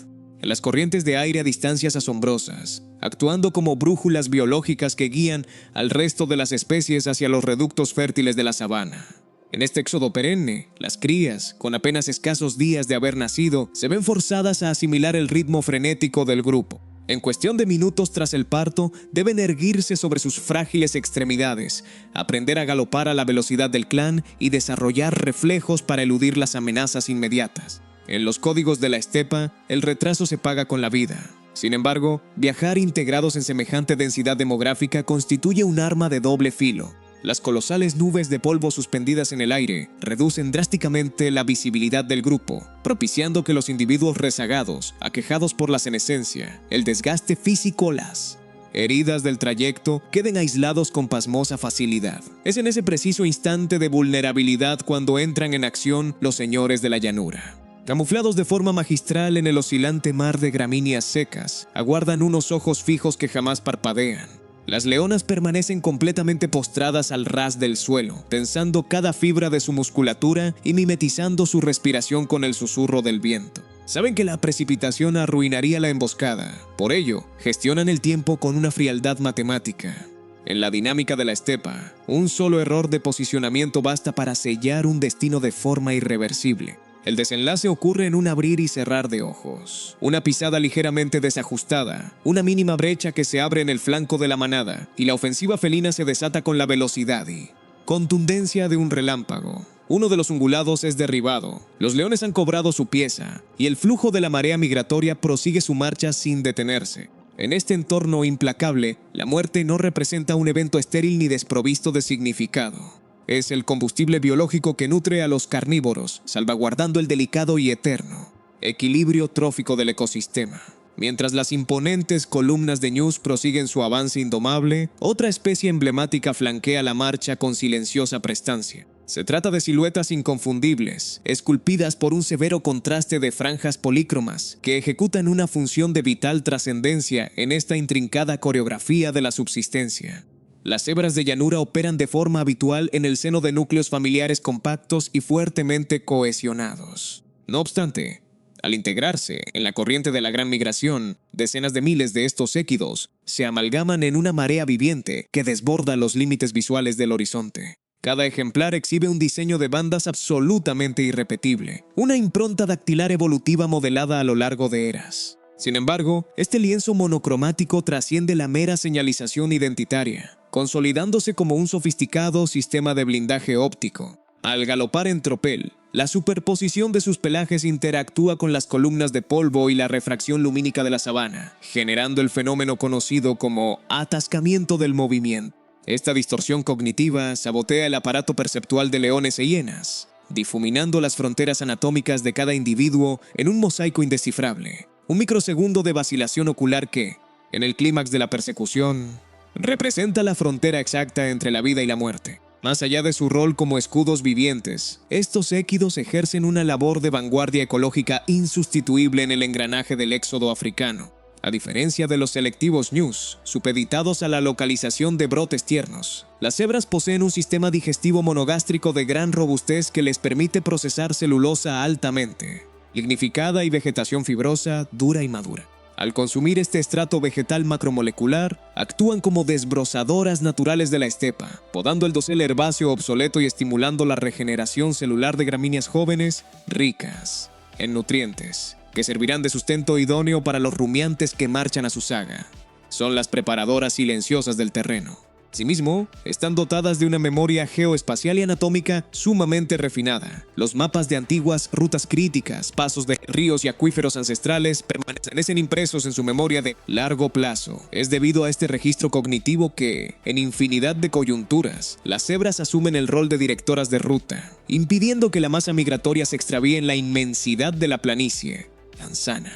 En las corrientes de aire a distancias asombrosas, actuando como brújulas biológicas que guían al resto de las especies hacia los reductos fértiles de la sabana. En este éxodo perenne, las crías, con apenas escasos días de haber nacido, se ven forzadas a asimilar el ritmo frenético del grupo. En cuestión de minutos tras el parto, deben erguirse sobre sus frágiles extremidades, aprender a galopar a la velocidad del clan y desarrollar reflejos para eludir las amenazas inmediatas. En los códigos de la estepa, el retraso se paga con la vida. Sin embargo, viajar integrados en semejante densidad demográfica constituye un arma de doble filo. Las colosales nubes de polvo suspendidas en el aire reducen drásticamente la visibilidad del grupo, propiciando que los individuos rezagados, aquejados por la senescencia, el desgaste físico, las heridas del trayecto, queden aislados con pasmosa facilidad. Es en ese preciso instante de vulnerabilidad cuando entran en acción los señores de la llanura. Camuflados de forma magistral en el oscilante mar de gramíneas secas, aguardan unos ojos fijos que jamás parpadean. Las leonas permanecen completamente postradas al ras del suelo, tensando cada fibra de su musculatura y mimetizando su respiración con el susurro del viento. Saben que la precipitación arruinaría la emboscada, por ello, gestionan el tiempo con una frialdad matemática. En la dinámica de la estepa, un solo error de posicionamiento basta para sellar un destino de forma irreversible. El desenlace ocurre en un abrir y cerrar de ojos. Una pisada ligeramente desajustada, una mínima brecha que se abre en el flanco de la manada, y la ofensiva felina se desata con la velocidad y contundencia de un relámpago. Uno de los ungulados es derribado, los leones han cobrado su pieza, y el flujo de la marea migratoria prosigue su marcha sin detenerse. En este entorno implacable, la muerte no representa un evento estéril ni desprovisto de significado. Es el combustible biológico que nutre a los carnívoros, salvaguardando el delicado y eterno equilibrio trófico del ecosistema. Mientras las imponentes columnas de ñus prosiguen su avance indomable, otra especie emblemática flanquea la marcha con silenciosa prestancia. Se trata de siluetas inconfundibles, esculpidas por un severo contraste de franjas polícromas, que ejecutan una función de vital trascendencia en esta intrincada coreografía de la subsistencia. Las cebras de llanura operan de forma habitual en el seno de núcleos familiares compactos y fuertemente cohesionados. No obstante, al integrarse en la corriente de la gran migración, decenas de miles de estos équidos se amalgaman en una marea viviente que desborda los límites visuales del horizonte. Cada ejemplar exhibe un diseño de bandas absolutamente irrepetible, una impronta dactilar evolutiva modelada a lo largo de eras. Sin embargo, este lienzo monocromático trasciende la mera señalización identitaria, consolidándose como un sofisticado sistema de blindaje óptico. Al galopar en tropel, la superposición de sus pelajes interactúa con las columnas de polvo y la refracción lumínica de la sabana, generando el fenómeno conocido como atascamiento del movimiento. Esta distorsión cognitiva sabotea el aparato perceptual de leones e hienas, difuminando las fronteras anatómicas de cada individuo en un mosaico indescifrable. Un microsegundo de vacilación ocular que, en el clímax de la persecución, representa la frontera exacta entre la vida y la muerte. Más allá de su rol como escudos vivientes, estos équidos ejercen una labor de vanguardia ecológica insustituible en el engranaje del éxodo africano. A diferencia de los selectivos ñus, supeditados a la localización de brotes tiernos, las cebras poseen un sistema digestivo monogástrico de gran robustez que les permite procesar celulosa altamente, lignificada y vegetación fibrosa, dura y madura. Al consumir este estrato vegetal macromolecular, actúan como desbrozadoras naturales de la estepa, podando el dosel herbáceo obsoleto y estimulando la regeneración celular de gramíneas jóvenes ricas en nutrientes, que servirán de sustento idóneo para los rumiantes que marchan a su saga. Son las preparadoras silenciosas del terreno. Asimismo, están dotadas de una memoria geoespacial y anatómica sumamente refinada. Los mapas de antiguas rutas críticas, pasos de ríos y acuíferos ancestrales permanecen impresos en su memoria de largo plazo. Es debido a este registro cognitivo que, en infinidad de coyunturas, las cebras asumen el rol de directoras de ruta, impidiendo que la masa migratoria se extravíe en la inmensidad de la planicie tanzana.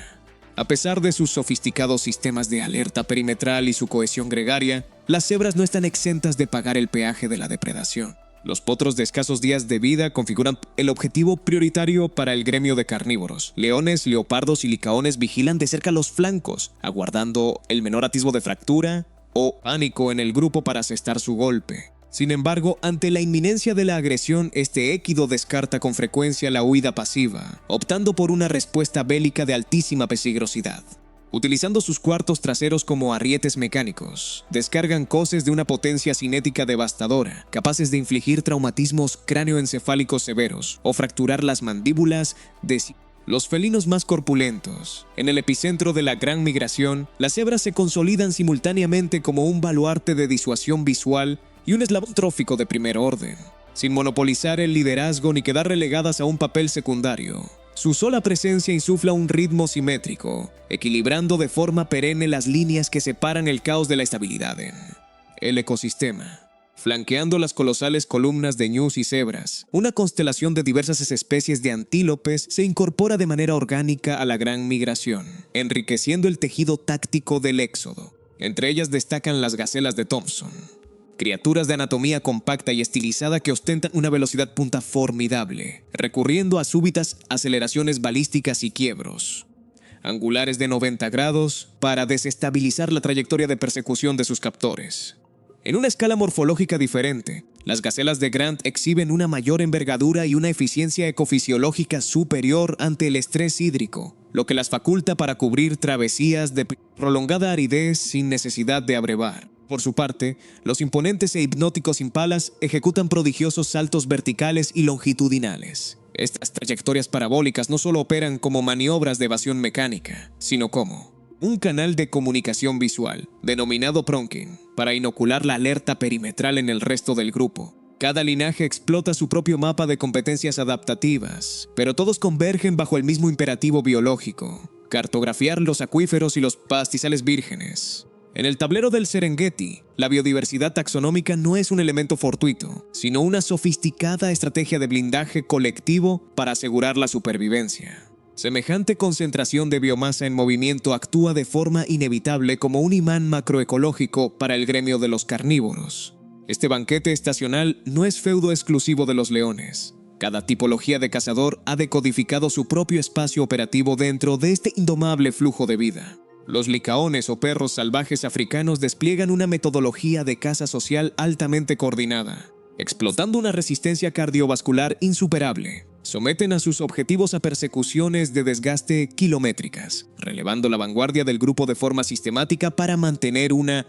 A pesar de sus sofisticados sistemas de alerta perimetral y su cohesión gregaria, las cebras no están exentas de pagar el peaje de la depredación. Los potros de escasos días de vida configuran el objetivo prioritario para el gremio de carnívoros. Leones, leopardos y licaones vigilan de cerca los flancos, aguardando el menor atisbo de fractura o pánico en el grupo para asestar su golpe. Sin embargo, ante la inminencia de la agresión, este équido descarta con frecuencia la huida pasiva, optando por una respuesta bélica de altísima peligrosidad. Utilizando sus cuartos traseros como arrietes mecánicos, descargan coces de una potencia cinética devastadora, capaces de infligir traumatismos cráneoencefálicos severos o fracturar las mandíbulas de los felinos más corpulentos. En el epicentro de la gran migración, las cebras se consolidan simultáneamente como un baluarte de disuasión visual y un eslabón trófico de primer orden, sin monopolizar el liderazgo ni quedar relegadas a un papel secundario. Su sola presencia insufla un ritmo simétrico, equilibrando de forma perenne las líneas que separan el caos de la estabilidad en el ecosistema. Flanqueando las colosales columnas de ñus y cebras, una constelación de diversas especies de antílopes se incorpora de manera orgánica a la gran migración, enriqueciendo el tejido táctico del éxodo. Entre ellas destacan las gacelas de Thompson, criaturas de anatomía compacta y estilizada que ostentan una velocidad punta formidable, recurriendo a súbitas aceleraciones balísticas y quiebros angulares de 90 grados para desestabilizar la trayectoria de persecución de sus captores. En una escala morfológica diferente, las gacelas de Grant exhiben una mayor envergadura y una eficiencia ecofisiológica superior ante el estrés hídrico, lo que las faculta para cubrir travesías de prolongada aridez sin necesidad de abrevar. Por su parte, los imponentes e hipnóticos impalas ejecutan prodigiosos saltos verticales y longitudinales. Estas trayectorias parabólicas no solo operan como maniobras de evasión mecánica, sino como un canal de comunicación visual, denominado Pronkin, para inocular la alerta perimetral en el resto del grupo. Cada linaje explota su propio mapa de competencias adaptativas, pero todos convergen bajo el mismo imperativo biológico: cartografiar los acuíferos y los pastizales vírgenes. En el tablero del Serengeti, la biodiversidad taxonómica no es un elemento fortuito, sino una sofisticada estrategia de blindaje colectivo para asegurar la supervivencia. Semejante concentración de biomasa en movimiento actúa de forma inevitable como un imán macroecológico para el gremio de los carnívoros. Este banquete estacional no es feudo exclusivo de los leones. Cada tipología de cazador ha decodificado su propio espacio operativo dentro de este indomable flujo de vida. Los licaones o perros salvajes africanos despliegan una metodología de caza social altamente coordinada, explotando una resistencia cardiovascular insuperable. Someten a sus objetivos a persecuciones de desgaste kilométricas, relevando la vanguardia del grupo de forma sistemática para mantener una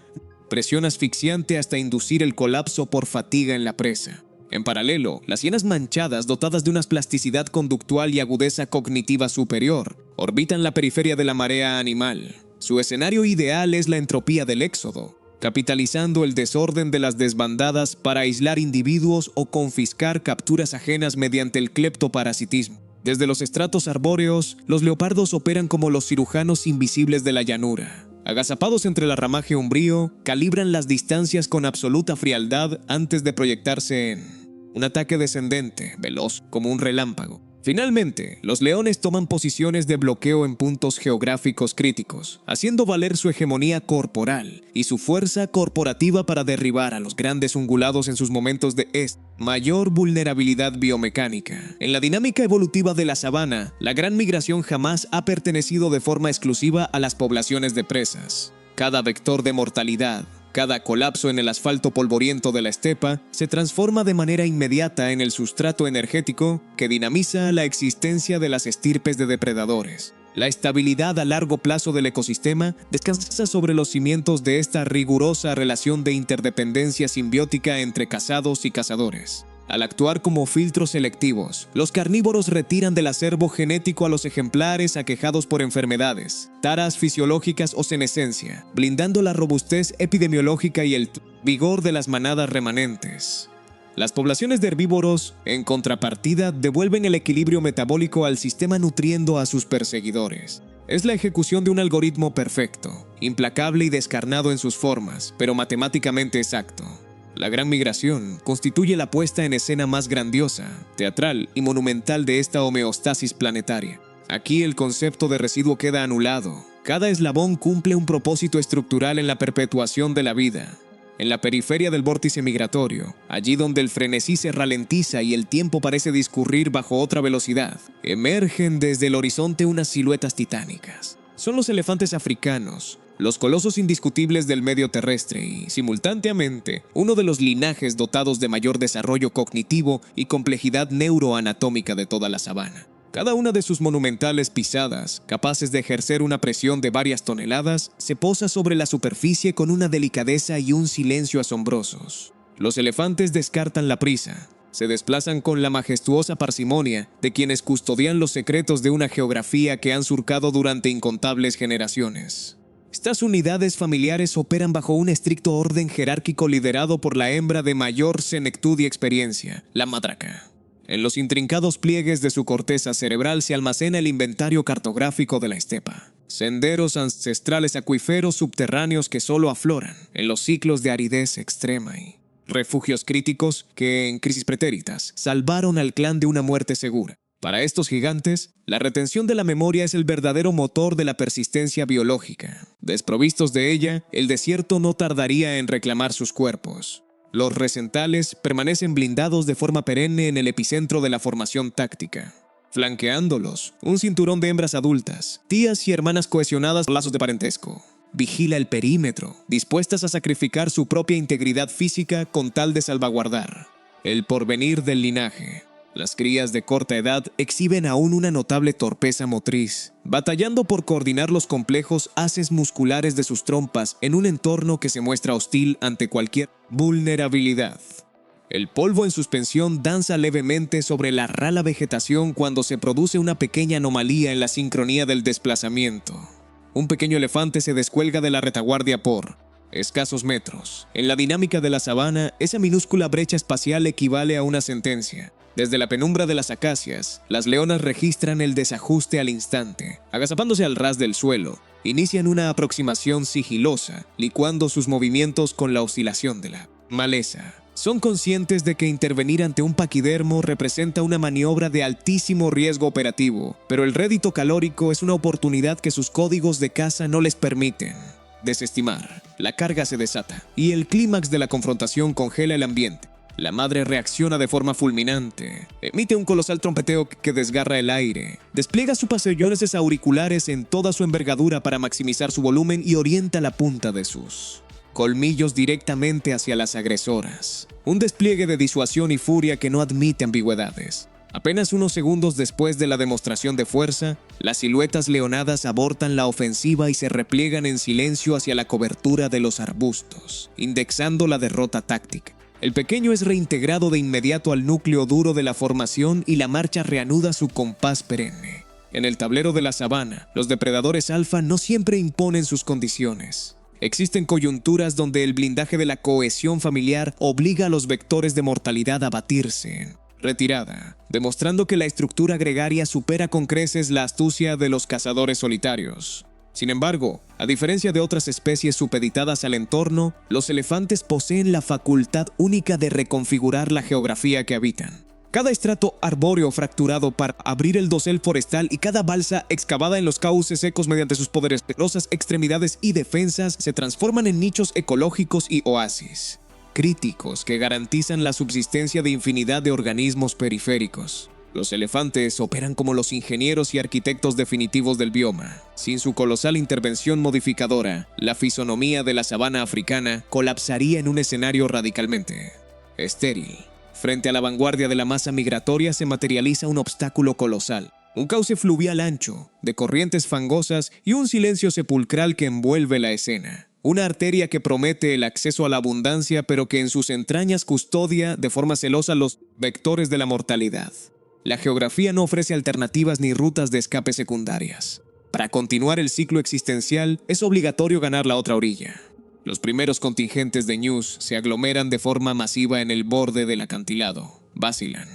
presión asfixiante hasta inducir el colapso por fatiga en la presa. En paralelo, las hienas manchadas, dotadas de una plasticidad conductual y agudeza cognitiva superior, orbitan la periferia de la marea animal. Su escenario ideal es la entropía del éxodo, capitalizando el desorden de las desbandadas para aislar individuos o confiscar capturas ajenas mediante el cleptoparasitismo. Desde los estratos arbóreos, los leopardos operan como los cirujanos invisibles de la llanura. Agazapados entre la ramaje umbrío, calibran las distancias con absoluta frialdad antes de proyectarse en un ataque descendente, veloz, como un relámpago. Finalmente, los leones toman posiciones de bloqueo en puntos geográficos críticos, haciendo valer su hegemonía corporal y su fuerza corporativa para derribar a los grandes ungulados en sus momentos de mayor vulnerabilidad biomecánica. En la dinámica evolutiva de la sabana, la gran migración jamás ha pertenecido de forma exclusiva a las poblaciones de presas. Cada vector de mortalidad, cada colapso en el asfalto polvoriento de la estepa se transforma de manera inmediata en el sustrato energético que dinamiza la existencia de las estirpes de depredadores. La estabilidad a largo plazo del ecosistema descansa sobre los cimientos de esta rigurosa relación de interdependencia simbiótica entre cazados y cazadores. Al actuar como filtros selectivos, los carnívoros retiran del acervo genético a los ejemplares aquejados por enfermedades, taras fisiológicas o senescencia, blindando la robustez epidemiológica y el vigor de las manadas remanentes. Las poblaciones de herbívoros, en contrapartida, devuelven el equilibrio metabólico al sistema nutriendo a sus perseguidores. Es la ejecución de un algoritmo perfecto, implacable y descarnado en sus formas, pero matemáticamente exacto. La gran migración constituye la puesta en escena más grandiosa, teatral y monumental de esta homeostasis planetaria. Aquí el concepto de residuo queda anulado. Cada eslabón cumple un propósito estructural en la perpetuación de la vida. En la periferia del vórtice migratorio, allí donde el frenesí se ralentiza y el tiempo parece discurrir bajo otra velocidad, emergen desde el horizonte unas siluetas titánicas. Son los elefantes africanos, los colosos indiscutibles del medio terrestre y, simultáneamente, uno de los linajes dotados de mayor desarrollo cognitivo y complejidad neuroanatómica de toda la sabana. Cada una de sus monumentales pisadas, capaces de ejercer una presión de varias toneladas, se posa sobre la superficie con una delicadeza y un silencio asombrosos. Los elefantes descartan la prisa, se desplazan con la majestuosa parsimonia de quienes custodian los secretos de una geografía que han surcado durante incontables generaciones. Estas unidades familiares operan bajo un estricto orden jerárquico liderado por la hembra de mayor senectud y experiencia, la matraca. En los intrincados pliegues de su corteza cerebral se almacena el inventario cartográfico de la estepa. Senderos ancestrales acuíferos subterráneos que solo afloran en los ciclos de aridez extrema y refugios críticos que, en crisis pretéritas, salvaron al clan de una muerte segura. Para estos gigantes, la retención de la memoria es el verdadero motor de la persistencia biológica. Desprovistos de ella, el desierto no tardaría en reclamar sus cuerpos. Los recentales permanecen blindados de forma perenne en el epicentro de la formación táctica. Flanqueándolos, un cinturón de hembras adultas, tías y hermanas cohesionadas por lazos de parentesco. Vigila el perímetro, dispuestas a sacrificar su propia integridad física con tal de salvaguardar el porvenir del linaje. Las crías de corta edad exhiben aún una notable torpeza motriz, batallando por coordinar los complejos haces musculares de sus trompas en un entorno que se muestra hostil ante cualquier vulnerabilidad. El polvo en suspensión danza levemente sobre la rala vegetación cuando se produce una pequeña anomalía en la sincronía del desplazamiento. Un pequeño elefante se descuelga de la retaguardia por escasos metros. En la dinámica de la sabana, esa minúscula brecha espacial equivale a una sentencia. Desde la penumbra de las acacias, las leonas registran el desajuste al instante. Agazapándose al ras del suelo, inician una aproximación sigilosa, licuando sus movimientos con la oscilación de la maleza. Son conscientes de que intervenir ante un paquidermo representa una maniobra de altísimo riesgo operativo, pero el rédito calórico es una oportunidad que sus códigos de caza no les permiten desestimar. La carga se desata, y el clímax de la confrontación congela el ambiente. La madre reacciona de forma fulminante, emite un colosal trompeteo que desgarra el aire, despliega sus pabellones auriculares en toda su envergadura para maximizar su volumen y orienta la punta de sus colmillos directamente hacia las agresoras. Un despliegue de disuasión y furia que no admite ambigüedades. Apenas unos segundos después de la demostración de fuerza, las siluetas leonadas abortan la ofensiva y se repliegan en silencio hacia la cobertura de los arbustos, indexando la derrota táctica. El pequeño es reintegrado de inmediato al núcleo duro de la formación y la marcha reanuda su compás perenne. En el tablero de la sabana, los depredadores alfa no siempre imponen sus condiciones. Existen coyunturas donde el blindaje de la cohesión familiar obliga a los vectores de mortalidad a batirse en retirada, demostrando que la estructura gregaria supera con creces la astucia de los cazadores solitarios. Sin embargo, a diferencia de otras especies supeditadas al entorno, los elefantes poseen la facultad única de reconfigurar la geografía que habitan. Cada estrato arbóreo fracturado para abrir el dosel forestal y cada balsa excavada en los cauces secos mediante sus poderosas extremidades y defensas se transforman en nichos ecológicos y oasis críticos que garantizan la subsistencia de infinidad de organismos periféricos. Los elefantes operan como los ingenieros y arquitectos definitivos del bioma. Sin su colosal intervención modificadora, la fisonomía de la sabana africana colapsaría en un escenario radicalmente estéril. Frente a la vanguardia de la masa migratoria se materializa un obstáculo colosal. Un cauce fluvial ancho, de corrientes fangosas y un silencio sepulcral que envuelve la escena. Una arteria que promete el acceso a la abundancia, pero que en sus entrañas custodia de forma celosa los vectores de la mortalidad. La geografía no ofrece alternativas ni rutas de escape secundarias. Para continuar el ciclo existencial, es obligatorio ganar la otra orilla. Los primeros contingentes de ñus se aglomeran de forma masiva en el borde del acantilado. Vacilan.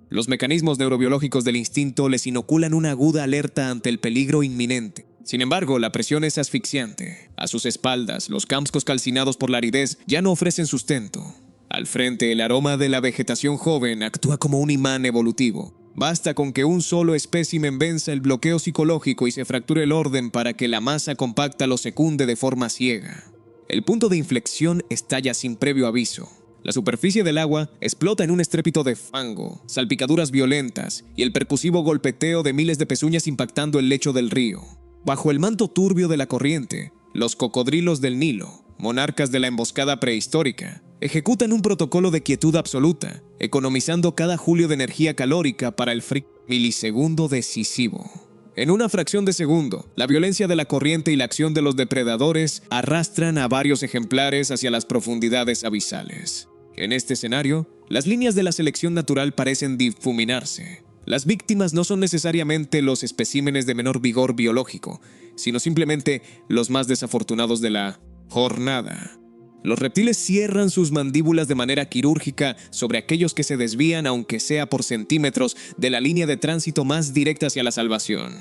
Los mecanismos neurobiológicos del instinto les inoculan una aguda alerta ante el peligro inminente. Sin embargo, la presión es asfixiante. A sus espaldas, los campos calcinados por la aridez ya no ofrecen sustento. Al frente, el aroma de la vegetación joven actúa como un imán evolutivo. Basta con que un solo espécimen venza el bloqueo psicológico y se fracture el orden para que la masa compacta lo secunde de forma ciega. El punto de inflexión estalla sin previo aviso. La superficie del agua explota en un estrépito de fango, salpicaduras violentas y el percusivo golpeteo de miles de pezuñas impactando el lecho del río. Bajo el manto turbio de la corriente, los cocodrilos del Nilo, monarcas de la emboscada prehistórica, ejecutan un protocolo de quietud absoluta, economizando cada julio de energía calórica para el milisegundo decisivo. En una fracción de segundo, la violencia de la corriente y la acción de los depredadores arrastran a varios ejemplares hacia las profundidades abisales. En este escenario, las líneas de la selección natural parecen difuminarse. Las víctimas no son necesariamente los especímenes de menor vigor biológico, sino simplemente los más desafortunados de la jornada. Los reptiles cierran sus mandíbulas de manera quirúrgica sobre aquellos que se desvían, aunque sea por centímetros, de la línea de tránsito más directa hacia la salvación.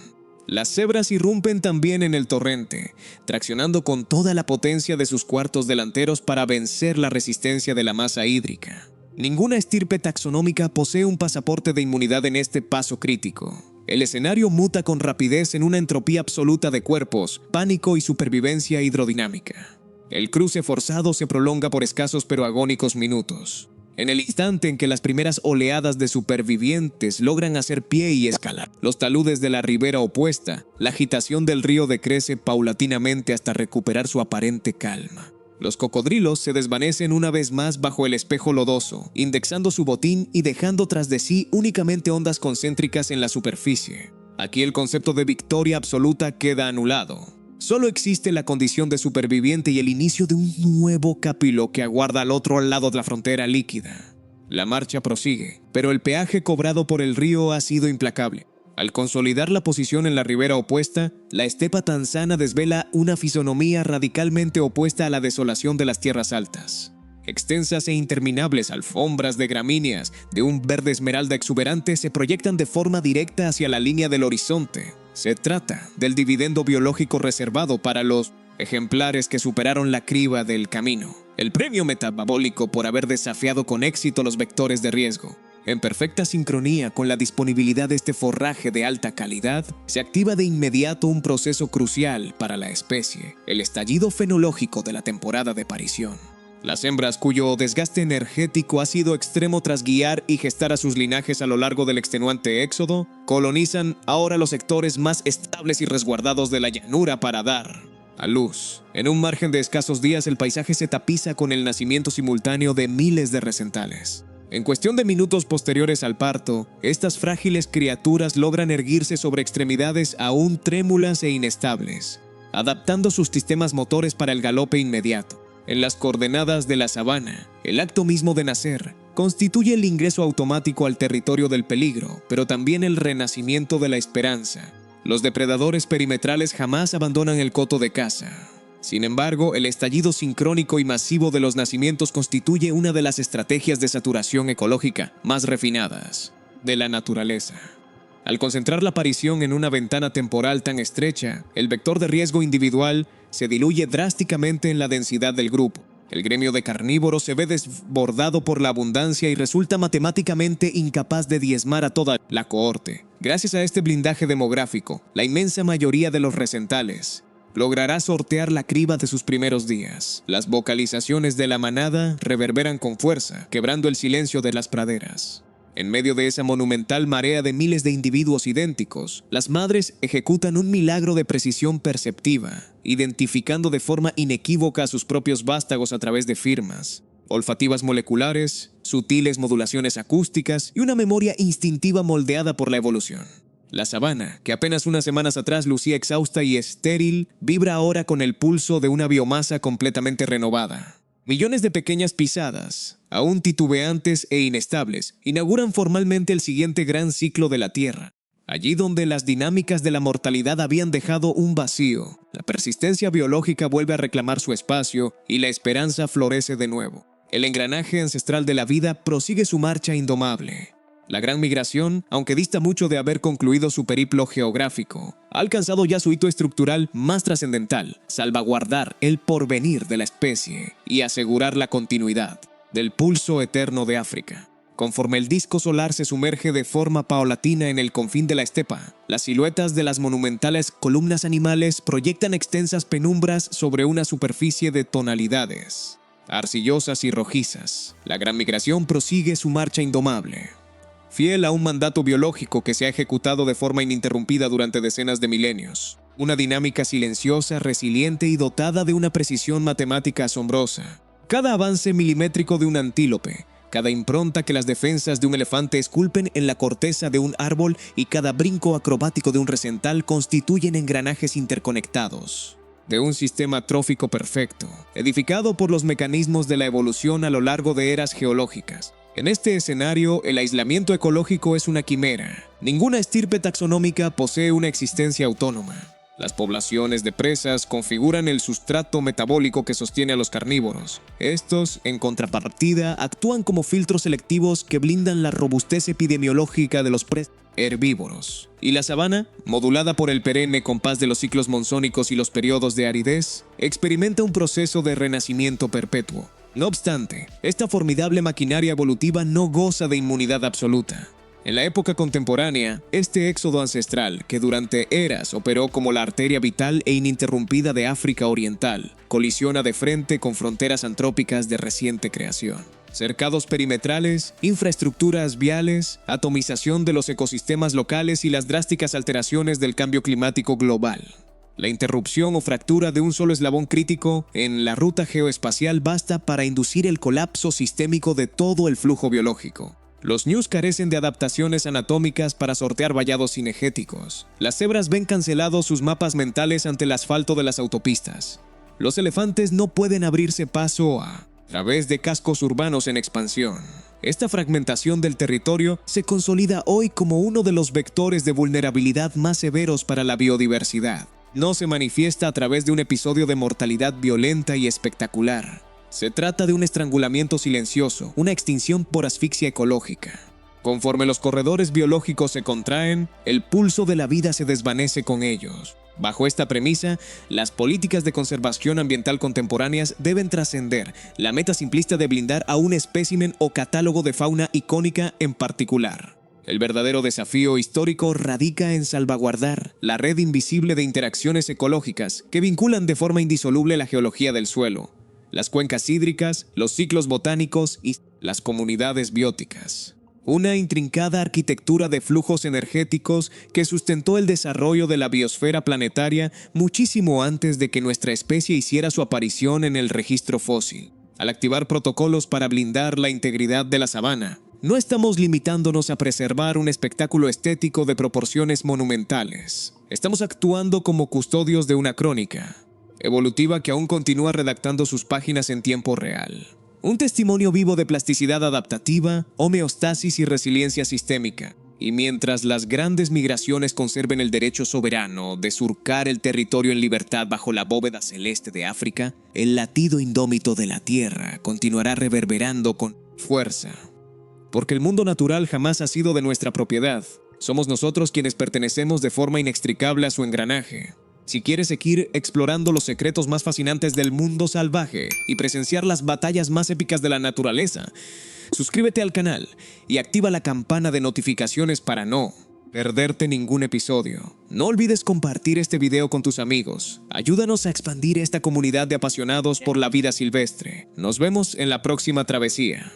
Las cebras irrumpen también en el torrente, traccionando con toda la potencia de sus cuartos delanteros para vencer la resistencia de la masa hídrica. Ninguna estirpe taxonómica posee un pasaporte de inmunidad en este paso crítico. El escenario muta con rapidez en una entropía absoluta de cuerpos, pánico y supervivencia hidrodinámica. El cruce forzado se prolonga por escasos pero agónicos minutos. En el instante en que las primeras oleadas de supervivientes logran hacer pie y escalar los taludes de la ribera opuesta, la agitación del río decrece paulatinamente hasta recuperar su aparente calma. Los cocodrilos se desvanecen una vez más bajo el espejo lodoso, indexando su botín y dejando tras de sí únicamente ondas concéntricas en la superficie. Aquí el concepto de victoria absoluta queda anulado. Solo existe la condición de superviviente y el inicio de un nuevo capítulo que aguarda al otro lado de la frontera líquida. La marcha prosigue, pero el peaje cobrado por el río ha sido implacable. Al consolidar la posición en la ribera opuesta, la estepa tanzana desvela una fisonomía radicalmente opuesta a la desolación de las tierras altas. Extensas e interminables alfombras de gramíneas de un verde esmeralda exuberante se proyectan de forma directa hacia la línea del horizonte. Se trata del dividendo biológico reservado para los ejemplares que superaron la criba del camino, el premio metabólico por haber desafiado con éxito los vectores de riesgo. En perfecta sincronía con la disponibilidad de este forraje de alta calidad, se activa de inmediato un proceso crucial para la especie, el estallido fenológico de la temporada de parición. Las hembras cuyo desgaste energético ha sido extremo tras guiar y gestar a sus linajes a lo largo del extenuante éxodo, colonizan ahora los sectores más estables y resguardados de la llanura para dar a luz. En un margen de escasos días el paisaje se tapiza con el nacimiento simultáneo de miles de recentales. En cuestión de minutos posteriores al parto, estas frágiles criaturas logran erguirse sobre extremidades aún trémulas e inestables, adaptando sus sistemas motores para el galope inmediato. En las coordenadas de la sabana, el acto mismo de nacer constituye el ingreso automático al territorio del peligro, pero también el renacimiento de la esperanza. Los depredadores perimetrales jamás abandonan el coto de caza. Sin embargo, el estallido sincrónico y masivo de los nacimientos constituye una de las estrategias de saturación ecológica más refinadas de la naturaleza. Al concentrar la aparición en una ventana temporal tan estrecha, el vector de riesgo individual se diluye drásticamente en la densidad del grupo. El gremio de carnívoros se ve desbordado por la abundancia y resulta matemáticamente incapaz de diezmar a toda la cohorte. Gracias a este blindaje demográfico, la inmensa mayoría de los recentales logrará sortear la criba de sus primeros días. Las vocalizaciones de la manada reverberan con fuerza, quebrando el silencio de las praderas. En medio de esa monumental marea de miles de individuos idénticos, las madres ejecutan un milagro de precisión perceptiva, identificando de forma inequívoca a sus propios vástagos a través de firmas olfativas moleculares, sutiles modulaciones acústicas y una memoria instintiva moldeada por la evolución. La sabana, que apenas unas semanas atrás lucía exhausta y estéril, vibra ahora con el pulso de una biomasa completamente renovada. Millones de pequeñas pisadas, aún titubeantes e inestables, inauguran formalmente el siguiente gran ciclo de la Tierra. Allí donde las dinámicas de la mortalidad habían dejado un vacío, la persistencia biológica vuelve a reclamar su espacio y la esperanza florece de nuevo. El engranaje ancestral de la vida prosigue su marcha indomable. La gran migración, aunque dista mucho de haber concluido su periplo geográfico, ha alcanzado ya su hito estructural más trascendental: salvaguardar el porvenir de la especie y asegurar la continuidad del pulso eterno de África. Conforme el disco solar se sumerge de forma paulatina en el confín de la estepa, las siluetas de las monumentales columnas animales proyectan extensas penumbras sobre una superficie de tonalidades arcillosas y rojizas. La gran migración prosigue su marcha indomable, fiel a un mandato biológico que se ha ejecutado de forma ininterrumpida durante decenas de milenios. Una dinámica silenciosa, resiliente y dotada de una precisión matemática asombrosa. Cada avance milimétrico de un antílope, cada impronta que las defensas de un elefante esculpen en la corteza de un árbol y cada brinco acrobático de un recental constituyen engranajes interconectados de un sistema trófico perfecto, edificado por los mecanismos de la evolución a lo largo de eras geológicas. En este escenario, el aislamiento ecológico es una quimera. Ninguna estirpe taxonómica posee una existencia autónoma. Las poblaciones de presas configuran el sustrato metabólico que sostiene a los carnívoros. Estos, en contrapartida, actúan como filtros selectivos que blindan la robustez epidemiológica de los herbívoros. Y la sabana, modulada por el perenne compás de los ciclos monzónicos y los periodos de aridez, experimenta un proceso de renacimiento perpetuo. No obstante, esta formidable maquinaria evolutiva no goza de inmunidad absoluta. En la época contemporánea, este éxodo ancestral, que durante eras operó como la arteria vital e ininterrumpida de África Oriental, colisiona de frente con fronteras antrópicas de reciente creación. Cercados perimetrales, infraestructuras viales, atomización de los ecosistemas locales y las drásticas alteraciones del cambio climático global. La interrupción o fractura de un solo eslabón crítico en la ruta geoespacial basta para inducir el colapso sistémico de todo el flujo biológico. Los ñus carecen de adaptaciones anatómicas para sortear vallados cinegéticos. Las cebras ven cancelados sus mapas mentales ante el asfalto de las autopistas. Los elefantes no pueden abrirse paso a través de cascos urbanos en expansión. Esta fragmentación del territorio se consolida hoy como uno de los vectores de vulnerabilidad más severos para la biodiversidad. No se manifiesta a través de un episodio de mortalidad violenta y espectacular. Se trata de un estrangulamiento silencioso, una extinción por asfixia ecológica. Conforme los corredores biológicos se contraen, el pulso de la vida se desvanece con ellos. Bajo esta premisa, las políticas de conservación ambiental contemporáneas deben trascender la meta simplista de blindar a un espécimen o catálogo de fauna icónica en particular. El verdadero desafío histórico radica en salvaguardar la red invisible de interacciones ecológicas que vinculan de forma indisoluble la geología del suelo, las cuencas hídricas, los ciclos botánicos y las comunidades bióticas. Una intrincada arquitectura de flujos energéticos que sustentó el desarrollo de la biosfera planetaria muchísimo antes de que nuestra especie hiciera su aparición en el registro fósil. Al activar protocolos para blindar la integridad de la sabana, no estamos limitándonos a preservar un espectáculo estético de proporciones monumentales. Estamos actuando como custodios de una crónica evolutiva que aún continúa redactando sus páginas en tiempo real. Un testimonio vivo de plasticidad adaptativa, homeostasis y resiliencia sistémica. Y mientras las grandes migraciones conserven el derecho soberano de surcar el territorio en libertad bajo la bóveda celeste de África, el latido indómito de la Tierra continuará reverberando con fuerza. Porque el mundo natural jamás ha sido de nuestra propiedad. Somos nosotros quienes pertenecemos de forma inextricable a su engranaje. Si quieres seguir explorando los secretos más fascinantes del mundo salvaje y presenciar las batallas más épicas de la naturaleza, suscríbete al canal y activa la campana de notificaciones para no perderte ningún episodio. No olvides compartir este video con tus amigos. Ayúdanos a expandir esta comunidad de apasionados por la vida silvestre. Nos vemos en la próxima travesía.